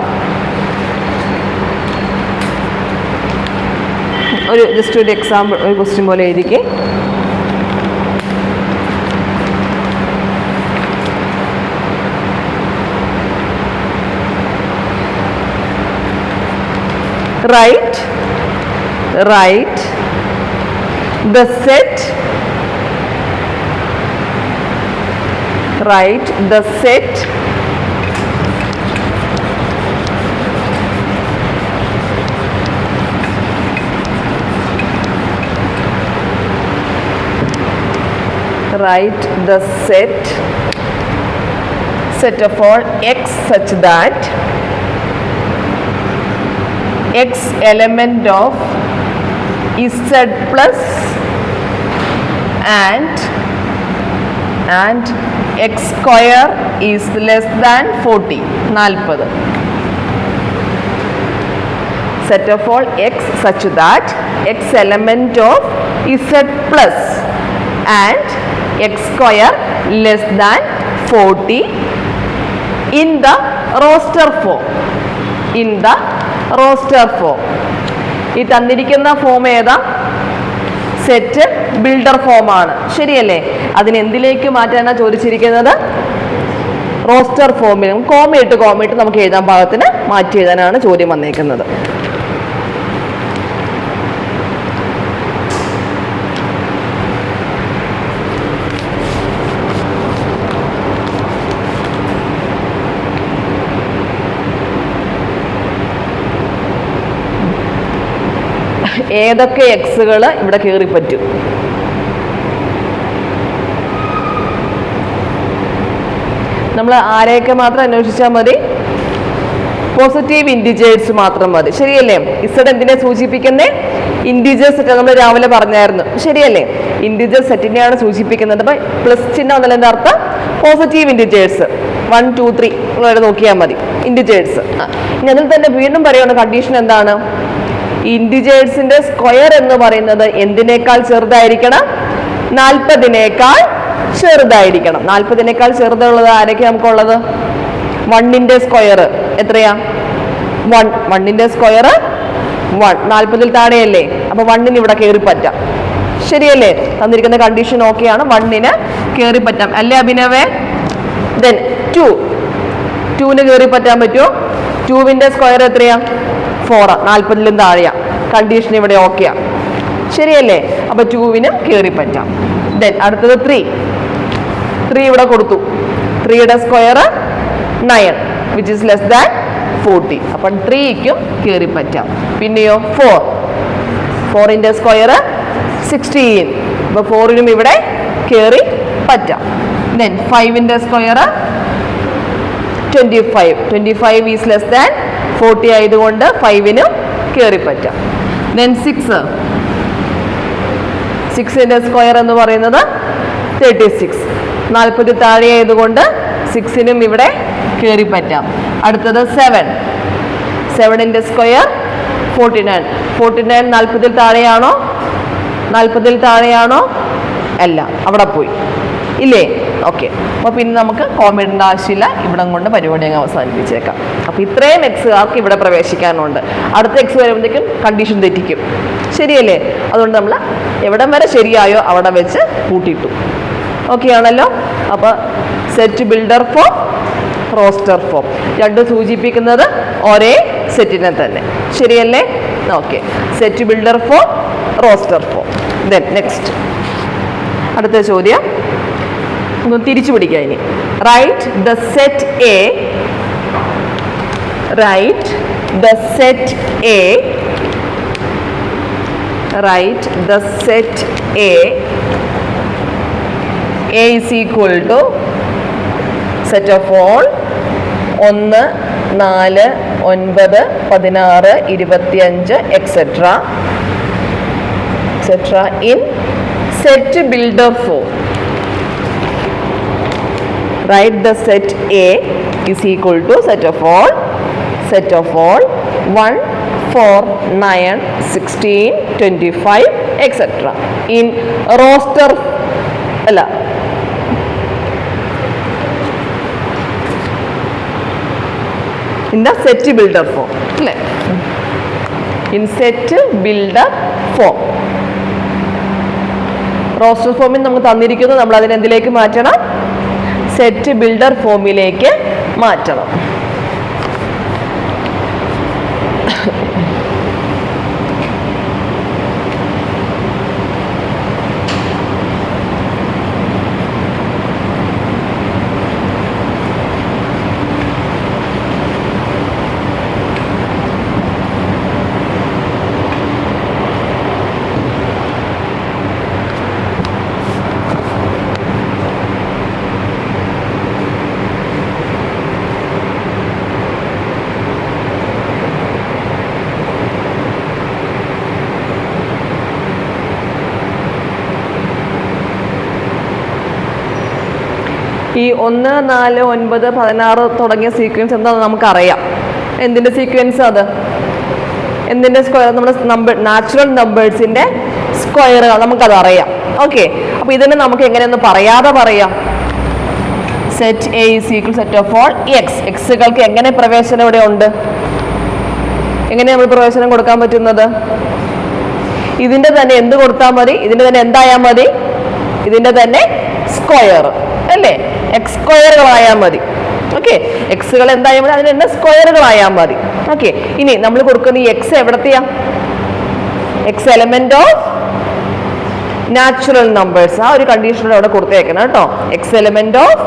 ജസ്റ്റ് ഒരു എക്സാമ്പിൾ, ഒരു ക്വസ്റ്റ്യൻ പോലെ എഴുതിക്കേ. write the set, write the set write the set of all x such that x element of z plus and x square is less than 40. 40. Set of all x such that x element of z plus and x square less than 40 in the roster form. In the roster form. ഈ തന്നിരിക്കുന്ന form ഏതാ? Set builder ഫോമാണ്. ശരിയല്ലേ? അതിനെന്തിലേക്ക് മാറ്റാനാണ് ചോദിച്ചിരിക്കുന്നത്? Roster ഫോമിൽ. കോമയിട്ട് നമുക്ക് എഴുതാൻ പാകത്തിന് മാറ്റി എഴുതാനാണ് ചോദ്യം വന്നേക്കുന്നത്. ഏതൊക്കെ എക്സുകൾ ഇവിടെ കയറി പറ്റും? നമ്മൾ ആരെയൊക്കെ മാത്രം അന്വേഷിച്ചാൽ മതി? പോസിറ്റീവ് ഇൻഡിജേഴ്സ് മാത്രം മതി. ശരിയല്ലേ? ഇസഡ് എന്തിനെ സൂചിപ്പിക്കുന്നേ? ഇൻഡിജേഴ്സ് സെറ്റ് നമ്മൾ രാവിലെ പറഞ്ഞായിരുന്നു. ശരിയല്ലേ? ഇൻഡിജേഴ്സ് സെറ്റിനെയാണ് സൂചിപ്പിക്കുന്നത്. അപ്പൊ പ്ലസ് ചിഹ്നം എന്നതിന്റെ അർത്ഥം പോസിറ്റീവ് ഇൻഡിജേഴ്സ് 1 2 3 വരെ നോക്കിയാൽ മതി ഇൻഡിജേഴ്സ്. ഇനി അതിൽ തന്നെ വീണ്ടും പറയുന്ന കണ്ടീഷൻ എന്താണ്? ഇൻഡിജേഴ്സിന്റെ സ്ക്വയർ എന്ന് പറയുന്നത് എന്തിനേക്കാൾ ചെറുതായിരിക്കണം? 40നേക്കാൾ ചെറുതായിരിക്കണം. 40നേക്കാൾ ചെറുതുള്ളത് ആരൊക്കെ നമുക്കുള്ളത്? 1ന്റെ സ്ക്വയർ എത്രയാ? 1. 1ന്റെ സ്ക്വയർ 1. 40ൽ താഴെയല്ലേ? അപ്പൊ 1ന് ഇവിടെ കയറി പറ്റാം. ശരിയല്ലേ? തന്നിരിക്കുന്ന കണ്ടീഷൻ ഓക്കെയാണ്. 1ന് കയറി പറ്റാം അല്ലേ അഭിനവേ? ദെൻ 2ന് കയറി പറ്റാൻ പറ്റുമോ? 2ന്റെ സ്ക്വയർ എത്രയാ? 4. 40ലും താഴെയാ. കണ്ടീഷൻ ഇവിടെ ഓക്കെയാ. ശരിയല്ലേ? അപ്പൊ 2നും കയറി പറ്റാം. ദെൻ അടുത്തത് 3 ഇവിടെ കൊടുത്തു. 3യുടെ square 9 which is less than 40. അപ്പം 3ക്കും കയറി പറ്റാം. പിന്നെയോ 4ന്റെ സ്ക്വയർ 16. അപ്പൊ 4നും ഇവിടെ കയറി പറ്റാം. ദെൻ 5ന്റെ സ്ക്വയർ 25. 25 ഈസ് ലെസ് ദാൻ 40 ആയതുകൊണ്ട് 5നും കയറി പറ്റാം. ദെൻ 6ന്റെ സ്ക്വയർ എന്ന് പറയുന്നത് 36. 40 താഴെ ആയതുകൊണ്ട് 6നും ഇവിടെ കയറി പറ്റാം. അടുത്തത് 7ന്റെ സ്ക്വയർ 49. 49 40ൽ താഴെയാണോ? 40ൽ താഴെയാണോ? അല്ല, അവിടെ പോയി ഇല്ലേ? ഓക്കെ. അപ്പോൾ പിന്നെ നമുക്ക് കോമയിടേണ്ട ആവശ്യമില്ല. ഇവിടം കൊണ്ട് പരിപാടി അങ്ങ് അവസാനിപ്പിച്ചേക്കാം. അപ്പോൾ ഇത്രയും എക്സുകാർക്ക് ഇവിടെ പ്രവേശിക്കാനുണ്ട്. അടുത്ത എക്സ് വരുമ്പോഴത്തേക്കും കണ്ടീഷൻ തെറ്റിക്കും. ശരിയല്ലേ? അതുകൊണ്ട് നമ്മൾ എവിടം വരെ ശരിയായോ അവിടെ വെച്ച് കൂട്ടിയിട്ടു. ഓക്കെ ആണല്ലോ? അപ്പോൾ set builder form, roster form രണ്ടും സൂചിപ്പിക്കുന്നത് ഒരേ സെറ്റിനെ തന്നെ. ശരിയല്ലേ? Okay. Set builder form, roster form. Then next അടുത്ത ചോദ്യം ഒന്ന് തിരിച്ചു പിടിക്കാം. ഇനി write the set A, write the set A, write the set A. A is equal to set of all 1 4 9 16 25 etc. in set builder form. Write the set A is equal to set of all 1 4 9 16 25 etc. in roster അല്ല in the set builder form. അല്ലേ? in set builder form. Roster ഫോമിൽ നമുക്ക് തന്നിരിക്കുന്നു. നമ്മൾ അതിനെ എന്തിലേക്ക് മാറ്റണം? Set builder ഫോമിലേക്ക് മാറ്റണം. ഈ 1, 4, 9, 16 തുടങ്ങിയ സീക്വൻസ് എന്താണെന്ന് നമുക്കറിയാം. എന്തിൻ്റെ സീക്വൻസ് അത്? എന്തിൻ്റെ സ്ക്വയർ? നമ്മുടെ നാച്ചുറൽ നമ്പേഴ്സിൻ്റെ സ്ക്വയറുകൾ നമുക്കത് അറിയാം. ഓക്കെ, അപ്പോൾ ഇതിനെ നമുക്ക് എങ്ങനെയൊന്ന് പറയാതെ പറയാം? Set A is equal set of all X. എക്സുകൾക്ക് എങ്ങനെ പ്രവേശനം ഇവിടെ ഉണ്ട്? എങ്ങനെ നമ്മൾ പ്രവേശനം കൊടുക്കാൻ പറ്റുന്നത്? ഇതിൻ്റെ തന്നെ എന്ത് കൊടുത്താൽ മതി? ഇതിൻ്റെ തന്നെ എന്തായാൽ മതി? ഇതിൻ്റെ തന്നെ സ്ക്വയർ അല്ലേ? എക്സ് സ്ക്വയറുകളായാൽ മതി. ഓക്കെ, എക്സുകൾ എന്തായാൽ മതി? അതിന് തന്നെ സ്ക്വയറുകളായാൽ മതി. ഓക്കെ, ഇനി നമ്മൾ കൊടുക്കുന്ന ഈ എക്സ് എവിടത്തെയാ? X element of natural numbers. ആ ഒരു കണ്ടീഷനോട് അവിടെ കൊടുത്തേക്കണം കേട്ടോ. X element of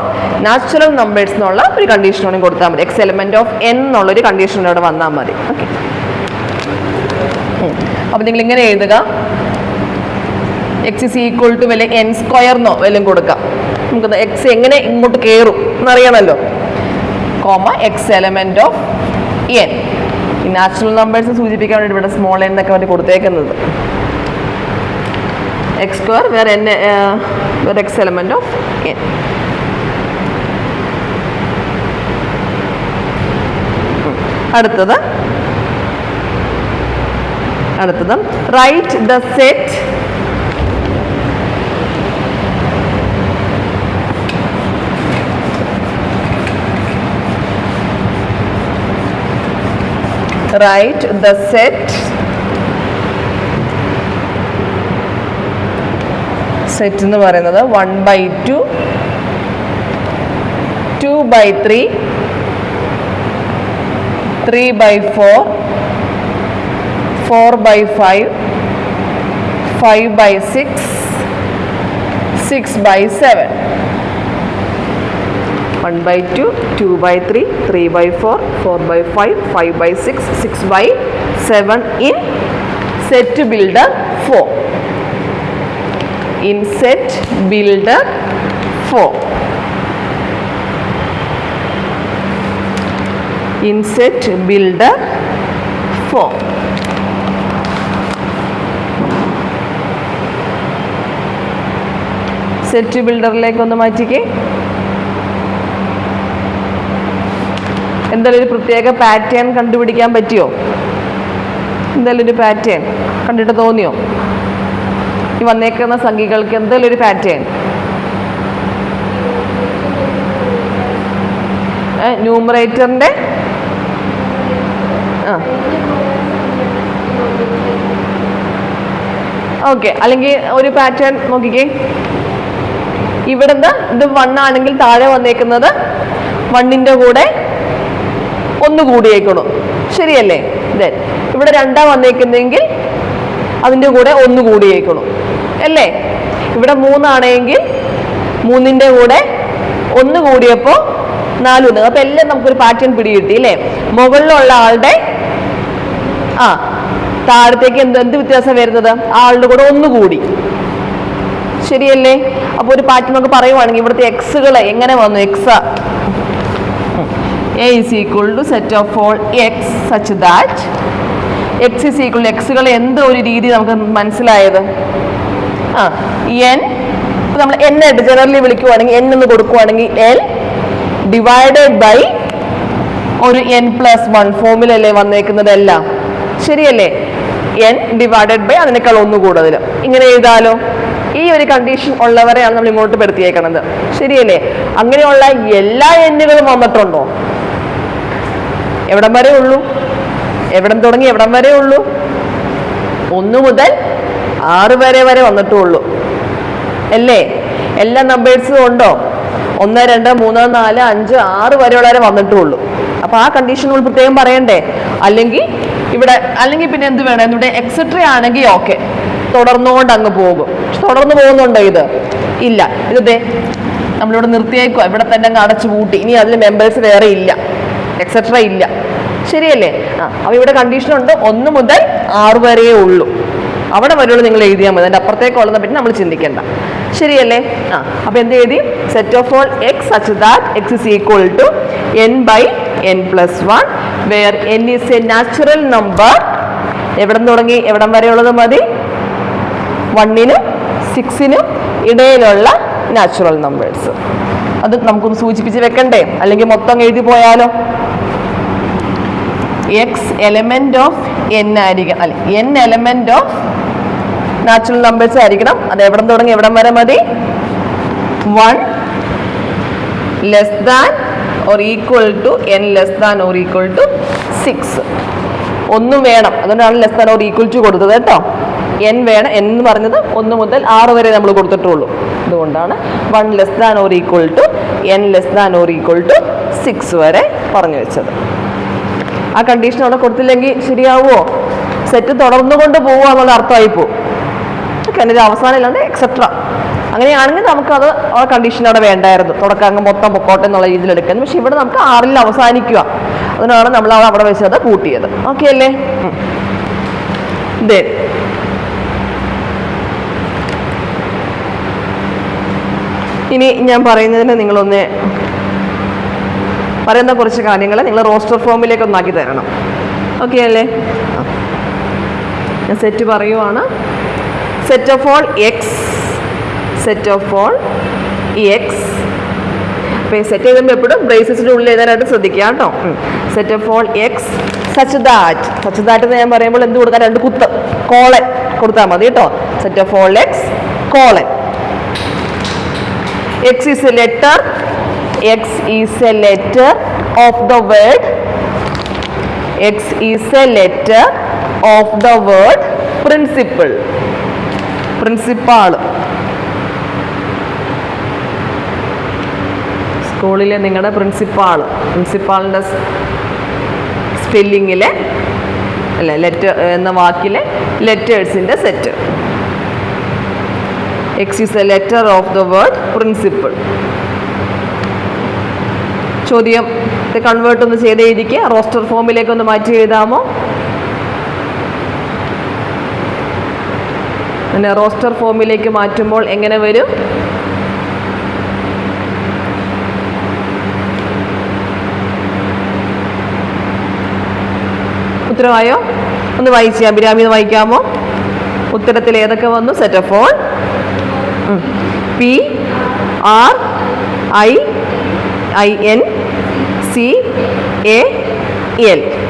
natural numbers എന്നുള്ള ഒരു കണ്ടീഷനോടും കൊടുത്താൽ മതി. എക്സ് എലമെന്റ് ഓഫ് എൻ എന്നുള്ളൊരു കണ്ടീഷനോട് വന്നാൽ മതി. ഓക്കെ, അപ്പൊ നിങ്ങൾ ഇങ്ങനെ എഴുതുക, എക്സ് ഇസ് ഈക്വൽ ടു വല്ല എൻ സ്ക്വയർന്നോ വല്ലതും കൊടുക്കാം. നമുക്ക് എക്സ് എങ്ങനെ ഇങ്ങോട്ട് കയറും എന്നറിയണമല്ലോ. Comma X element of N. ഈ നാച്ചുറൽ നമ്പേഴ്സ് സൂചിപ്പിക്കാൻ വേണ്ടി ഇവിടെ സ്മോൾ എൻ എന്നൊക്കെ വേണ്ടി കൊടുത്തേക്കുന്നത്. എക്സ് സ്ക്വയർ വേറെ എൻ വേറെ എക്സ് എലമെന്റ് ഓഫ് എൻ. അടുത്തത് റൈറ്റ് ദ സെറ്റ് സെറ്റ് എന്ന് പറയുന്നത് 1/2, 2/3, 3/4, 4/5, 5/6, 6/7. 1/2, 2/3, 3/4, 4/5, 5/6, 6/7 in set builder 4. In set builder 4. In set builder 4. Set ബിൽഡറിലേക്ക് ഒന്ന് മാറ്റിക്കേ. എന്തായാലും ഒരു പ്രത്യേക പാറ്റേൺ കണ്ടുപിടിക്കാൻ പറ്റിയോ? എന്തായാലും ഒരു പാറ്റേൺ കണ്ടിട്ട് തോന്നിയോ? ഈ വന്നേക്കുന്ന സംഖ്യകൾക്ക് എന്തായാലും ഒരു പാറ്റേൺ? ന്യൂമറേറ്ററിൻ്റെ ഓക്കെ, അല്ലെങ്കിൽ ഒരു പാറ്റേൺ നോക്കിക്കേ. ഇവിടുന്ന് ഇത് 1 ആണെങ്കിൽ താഴെ വന്നേക്കുന്നത് 1ൻ്റെ കൂടെ 1 കൂടിയേക്കണം. ശരിയല്ലേ? ദെൻ ഇവിടെ 2 വന്നേക്കുന്നെങ്കിൽ അതിൻ്റെ കൂടെ 1 കൂടിയേക്കണം അല്ലേ? ഇവിടെ 3 ആണെങ്കിൽ 3ൻ്റെ കൂടെ 1 കൂടിയപ്പോൾ 4 വന്നു. അപ്പൊ എല്ലാം നമുക്കൊരു പാറ്റേൺ പിടികിട്ടി അല്ലേ? മുകളിലുള്ള ആളുടെ താഴത്തേക്ക് എന്ത് വ്യത്യാസം വരുന്നത്? ആളുടെ കൂടെ 1 കൂടി. ശരിയല്ലേ? അപ്പൊ ഒരു പാറ്റേൺ നമുക്ക് പറയുവാണെങ്കിൽ ഇവിടുത്തെ എക്സുകൾ എങ്ങനെ വന്നു? X A is equal to set of all x such that x is equal to എക്സുകൾ എന്ത് ഒരു രീതി നമുക്ക് മനസ്സിലായത്? n നമ്മൾ n ആയിട്ട് ജനറലി വിളിക്കുവാണെങ്കിൽ n എന്ന് കൊടുക്കുവാണെങ്കിൽ l ഡിവൈഡഡ് ബൈ ഒരു n+1 ഫോമിലല്ലേ വന്നേക്കുന്നത് എല്ലാം. ശരിയല്ലേ? n ഡിവൈഡഡ് ബൈ അതിനേക്കാൾ 1 കൂടുതൽ. ഇങ്ങനെ എഴുതാലോ. ഈ ഒരു കണ്ടീഷൻ ഉള്ളവരെയാണ് നമ്മൾ ഇങ്ങോട്ട് പെടുത്തിയേക്കണത്. ശരിയല്ലേ? അങ്ങനെയുള്ള എല്ലാ എന്നുകളും വന്നിട്ടുണ്ടോ? എവിടം വരെ ഉള്ളൂ? എവിടം തുടങ്ങി എവിടം വരെ ഉള്ളൂ? 1 മുതൽ 6 വരെ വന്നിട്ടുള്ളൂ അല്ലേ? എല്ലാ നമ്പേഴ്സും ഉണ്ടോ? 1, 2, 3, 4, 5, 6 വരെയുള്ളവരെ വന്നിട്ടുള്ളൂ. അപ്പൊ ആ കണ്ടീഷൻ നമ്മൾ പ്രത്യേകം പറയണ്ടേ? അല്ലെങ്കിൽ പിന്നെ എന്ത് വേണം? ഇവിടെ എക്സെട്ര ആണെങ്കിൽ ഓക്കെ, തുടർന്നുകൊണ്ട് അങ്ങ് പോകും. തുടർന്ന് പോകുന്നുണ്ടോ ഇത്? ഇല്ല. ഇതേ നമ്മളിവിടെ നിർത്തിയേക്കുക, ഇവിടെ തന്നെ അങ്ങ് അടച്ചു പൂട്ടി. ഇനി അതിൽ മെമ്പേഴ്സ് വേറെ ഇല്ല, എക്സെട്ര ഇല്ല. ശരിയല്ലേ? അപ്പൊ ഇവിടെ കണ്ടീഷൻ ഉണ്ട്, 1 മുതൽ 6 വരെയേ ഉള്ളൂ. അവിടെ വരെയുള്ളൂ നിങ്ങൾ എഴുതിയാൽ മതി. അതിൻ്റെ അപ്പുറത്തേക്കുള്ളതിനെ പറ്റി നമ്മൾ ചിന്തിക്കേണ്ട. ശരിയല്ലേ? അപ്പൊ എന്ത് എഴുതി? Set of all X such that x is equal to n/n+1 where n is a natural number. എവിടം തുടങ്ങി എവിടം വരെയുള്ളത് മതി? 1നും 6നും ഇടയിലുള്ള നാച്ചുറൽ നമ്പേഴ്സ്. അത് നമുക്കൊന്ന് സൂചിപ്പിച്ച് വെക്കണ്ടേ, അല്ലെങ്കിൽ മൊത്തം എഴുതി പോയാലോ? എക്സ് എലമെന്റ് ഓഫ് എൻ ആയിരിക്കണം, അല്ലെ n element of natural numbers ആയിരിക്കണം. അത് എവിടം തുടങ്ങി എവിടം വരെ മതി? 1 less than or equal to n less than or equal to 6. ഒന്നും വേണം, അതുകൊണ്ടാണ് less than or equal to കൊടുത്തത് കേട്ടോ. n വേണം, n എന്ന് പറഞ്ഞത് 1 മുതൽ 6 വരെ നമ്മൾ കൊടുത്തിട്ടുള്ളൂ. അതുകൊണ്ടാണ് 1 less than or equal to n less than or equal to 6 വരെ പറഞ്ഞു വെച്ചത്. ആ കണ്ടീഷൻ അവിടെ കൊടുത്തില്ലെങ്കിൽ ശരിയാവുമോ? സെറ്റ് തുടർന്നുകൊണ്ട് പോവുക എന്നുള്ള അർത്ഥമായി പോകും. അതിൻ്റെ അവസാനം ഇല്ലാണ്ട് എക്സെട്ര. അങ്ങനെയാണെങ്കിൽ നമുക്കത് ആ കണ്ടീഷൻ അവിടെ വേണ്ടായിരുന്നു, തുടക്കം അങ്ങ് മൊത്തം പൊക്കോട്ടെ എന്നുള്ള രീതിയിൽ എടുക്കുന്നത്. പക്ഷെ ഇവിടെ നമുക്ക് 6 അവസാനിക്കുക, അതിനാണ് നമ്മൾ അവിടെ വെച്ചത് കൂട്ടിയത്. ഓക്കെ അല്ലേ? ഇനി ഞാൻ പറയുന്നതിന് നിങ്ങളൊന്ന് പറയുന്ന കുറച്ച് കാര്യങ്ങൾ നിങ്ങൾ റോസ്റ്റർ ഫോമിലേക്ക് ഒന്നാക്കി തരണം. ഓക്കെ അല്ലേ? ഞാൻ സെറ്റ് പറയുവാണ്. Set of all X, set of all X. അപ്പോൾ സെറ്റ് ചെയ്തുമ്പോൾ എപ്പോഴും ബ്രേസസിൻ്റെ ഉള്ളിൽ എഴുതാനായിട്ട് ശ്രദ്ധിക്കുക കേട്ടോ. Set of all X such that എന്ന് ഞാൻ പറയുമ്പോൾ എന്ത് കൊടുക്കാൻ? 2 കുത്ത് കോളൻ കൊടുത്താൽ മതി കേട്ടോ. Set of all X colon. X is A letter, X is a letter of the word. X is a letter of the word principal. Principal. സ്കൂളിലെ നിങ്ങളുടെ പ്രിൻസിപ്പാളിൻ്റെ സ്പെല്ലിങ്ങിലെ അല്ല ലെറ്റർ എന്ന വാക്കിലെ ലെറ്റേഴ്സിൻ്റെ set. X is a letter of the word principal. ചോദ്യം convert ഒന്ന് ചെയ്ത് എഴുതിക്കുക. Roster ഫോമിലേക്ക് ഒന്ന് മാറ്റി എഴുതാമോ? പിന്നെ റോസ്റ്റർ ഫോമിലേക്ക് മാറ്റുമ്പോൾ എങ്ങനെ വരും? ഉത്തരവായോ? ഒന്ന് വായിച്ചാൽ അഭിരാമി ഒന്ന് വായിക്കാമോ? ഉത്തരത്തിൽ ഏതൊക്കെ വന്നു? Set of all PRINCAL.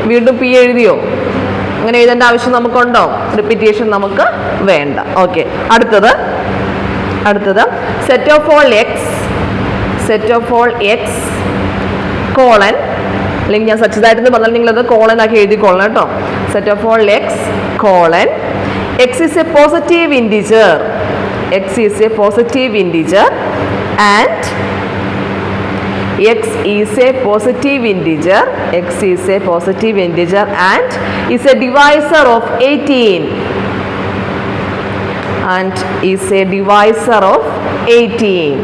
വീണ്ടും പി എഴുതിയോ? അങ്ങനെ എഴുതേണ്ട ആവശ്യം നമുക്കുണ്ടോ? റിപ്പീറ്റേഷൻ നമുക്ക് വേണ്ട. ഓക്കെ, അടുത്തത് set of all X colon, അല്ലെങ്കിൽ ഞാൻ സച്ചിതായിട്ട് പറഞ്ഞാൽ നിങ്ങളത് കോളൻ ആക്കി എഴുതിക്കോളണം കേട്ടോ. Set of all X colon. X is A positive integer. X is a positive integer and X is a positive integer. X is a positive integer and is a divisor of 18. And is a divisor of 18.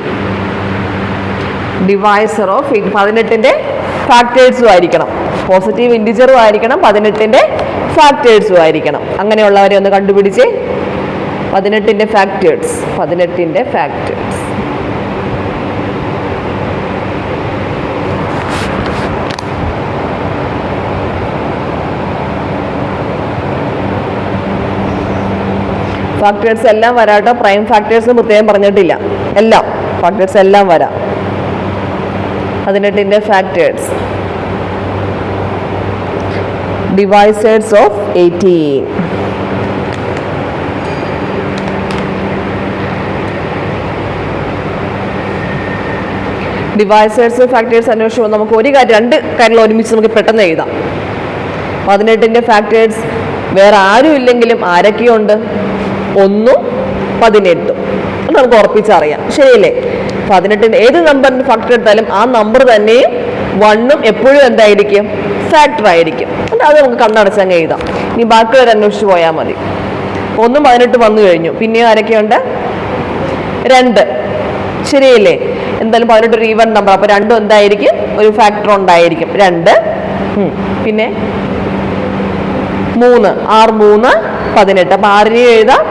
Divisor of 18. ഫാക്ടേഴ്സും ആയിരിക്കണം. Positive ഇൻറ്റിജറും ആയിരിക്കണം, 18ന്റെ ഫാക്ടേഴ്സും ആയിരിക്കണം. അങ്ങനെയുള്ളവരെ ഒന്ന് കണ്ടുപിടിച്ച് 18ന്റെ factors. Factors എല്ലാം വരാട്ടോ. Prime factors പ്രത്യേകം പറഞ്ഞിട്ടില്ല. എല്ലാം ഫാക്ടേഴ്സ് എല്ലാം വരാം. 18ന്റെ factors. Divisors of 18. Divisors factors അന്വേഷിക്കുമ്പോൾ നമുക്ക് രണ്ട് കാര്യങ്ങൾ ഒരുമിച്ച് നമുക്ക് പെട്ടെന്ന് എഴുതാം. 18ന്റെ ഫാക്ടേഴ്സ് വേറെ ആരും ഇല്ലെങ്കിലും ആരൊക്കെയുണ്ട്? 1ഉം 18ഉം. അത് നമുക്ക് ഉറപ്പിച്ചറിയാം, ശരിയല്ലേ? 18ന്റെ ഏത് നമ്പറിന്റെ ഫാക്ടർ എടുത്താലും ആ നമ്പർ തന്നെയും 1ഉം എപ്പോഴും എന്തായിരിക്കും? ഫാക്ടർ ആയിരിക്കും. അത് നമുക്ക് കണ്ണടച്ചങ്ങ് എഴുതാം. ഇനി ബാക്കിയുള്ളവർ അന്വേഷിച്ച് പോയാൽ മതി. 1ഉം 18 വന്നു കഴിഞ്ഞു. പിന്നെ ആരൊക്കെയുണ്ട്? 2, ശരിയല്ലേ? എന്തായാലും 18 ഒരു ഈവൻ നമ്പർ, അപ്പോൾ 2ഉം എന്തായിരിക്കും? ഒരു ഫാക്ടർ ഉണ്ടായിരിക്കും. 2. പിന്നെ 3, 6 3 18. അപ്പോൾ 6നെ എഴുതാം,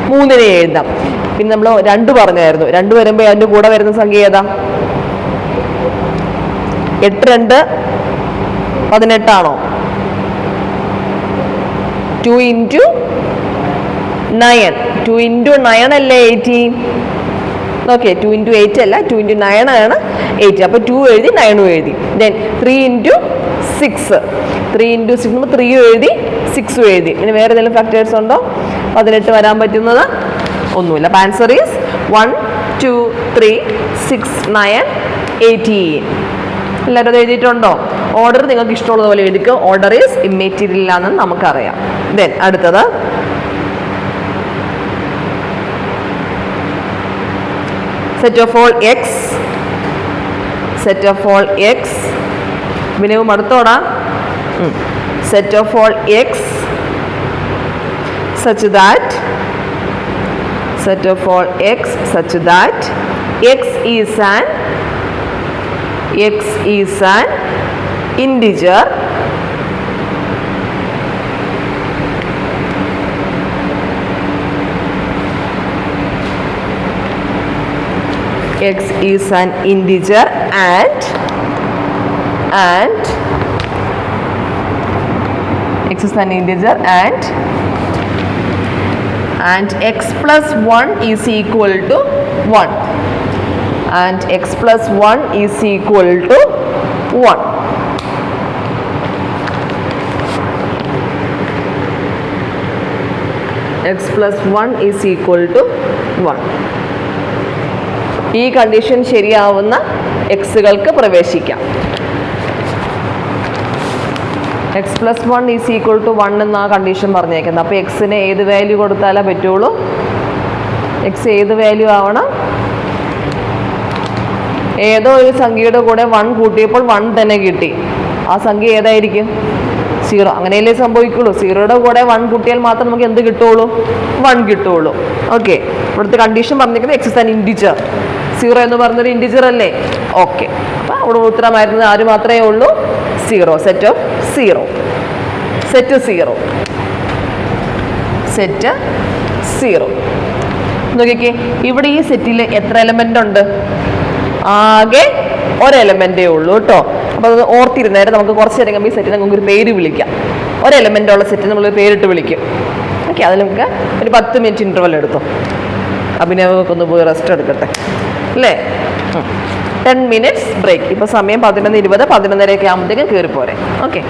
3നെ എഴുതാം. പിന്നെ നമ്മൾ 2 പറഞ്ഞായിരുന്നു. 2 വരുമ്പോൾ അതിൻ്റെ കൂടെ വരുന്ന സംഖ്യ ഏതാ? 8 2 18 ആണോ? 2 into 9. 2 into 9 അല്ലേ 18? ഓക്കെ 2 ഇൻറ്റു 8 അല്ല 2 ഇൻറ്റു 9 ആണ് 8. അപ്പോൾ 2 എഴുതി 9 എഴുതി. ദെൻ 3 ഇൻറ്റു 6 3 ഇൻറ്റു 6 നമ്മൾ 3 എഴുതി 6 എഴുതി. ഇനി വേറെ ഏതെങ്കിലും ഫാക്ടേഴ്സ് ഉണ്ടോ 18 വരാൻ പറ്റുന്നത്? ഒന്നുമില്ല. അപ്പോൾ ആൻസർ ഈസ് 1 2 3 6 9 18. എല്ലാവരും അത് എഴുതിയിട്ടുണ്ടോ? ഓർഡർ നിങ്ങൾക്ക് ഇഷ്ടമുള്ളതുപോലെ എഴുതിക്കുക. ഓർഡർ ഈസ് ഇമ്മീറ്റീരിയൽ ആണെന്ന് നമുക്കറിയാം. ദെൻ അടുത്തത് set of all x, set of all x, വിനവും അടുത്തോടാ. set of all x such that set of all x such that x is an integer x is an integer and x is an integer and x plus 1 is equal to 1 and x plus 1 is equal to 1. x plus 1 is equal to 1. ഈ condition ശരിയാവുന്ന എക്സുകൾക്ക് പ്രവേശിക്കാം. X plus 1 is equal to 1 എന്ന ആ condition പറഞ്ഞേക്കുന്നത്. അപ്പോൾ എക്സിന് ഏത് വാല്യൂ കൊടുത്താലേ പറ്റുള്ളൂ? എക്സ് ഏത് വാല്യൂ ആവണം? ഏതോ ഒരു സംഖ്യയുടെ കൂടെ 1 കൂട്ടിയപ്പോൾ 1 തന്നെ കിട്ടി. ആ സംഖ്യ ഏതായിരിക്കും? 0. അങ്ങനെയല്ലേ സംഭവിക്കുള്ളൂ. 0യുടെ കൂടെ 1 കൂട്ടിയാൽ മാത്രം നമുക്ക് എന്ത് കിട്ടുള്ളൂ? 1 കിട്ടുള്ളൂ. ഓക്കെ, ഇവിടുത്തെ കണ്ടീഷൻ പറഞ്ഞിരിക്കുന്നത് എക്സ് ഇസ് ആൻ ഇൻറ്റിജർ. 0 എന്ന് പറഞ്ഞൊരു ഇൻറ്റിജർ അല്ലേ? ഓക്കെ, അപ്പം അവിടെ ഉത്തരമായിരുന്നത് ആര് മാത്രമേ ഉള്ളൂ? 0. Set of 0. സെറ്റ് 0. സെറ്റ് 0. നോക്കിക്കേ, ഇവിടെ ഈ സെറ്റിൽ എത്ര എലമെൻ്റ് ഉണ്ട്? ആകെ ഒരു എലമെൻറ്റേ ഉള്ളൂ കേട്ടോ. അപ്പോൾ അത് ഓർത്തിരുന്നേരം നമുക്ക് കുറച്ച് നേരം ഈ സെറ്റിന് നമുക്കൊരു പേര് വിളിക്കാം. ഒരു എലമെൻ്റുള്ള സെറ്റിന് നമ്മൾ പേരിട്ട് വിളിക്കും. ഓക്കെ, അതിൽ നമുക്ക് ഒരു 10 മിനിറ്റ് ഇൻ്റർവൽ എടുത്തു. അഭിനവൊക്കെ ഒന്ന് പോയി റെസ്റ്റ് എടുക്കട്ടെ അല്ലേ? 10 മിനിറ്റ്സ് ബ്രേക്ക്. ഇപ്പോൾ സമയം 11:20, 11:30 ആകുമ്പോഴത്തേക്കും കയറി പോരെ. ഓക്കെ.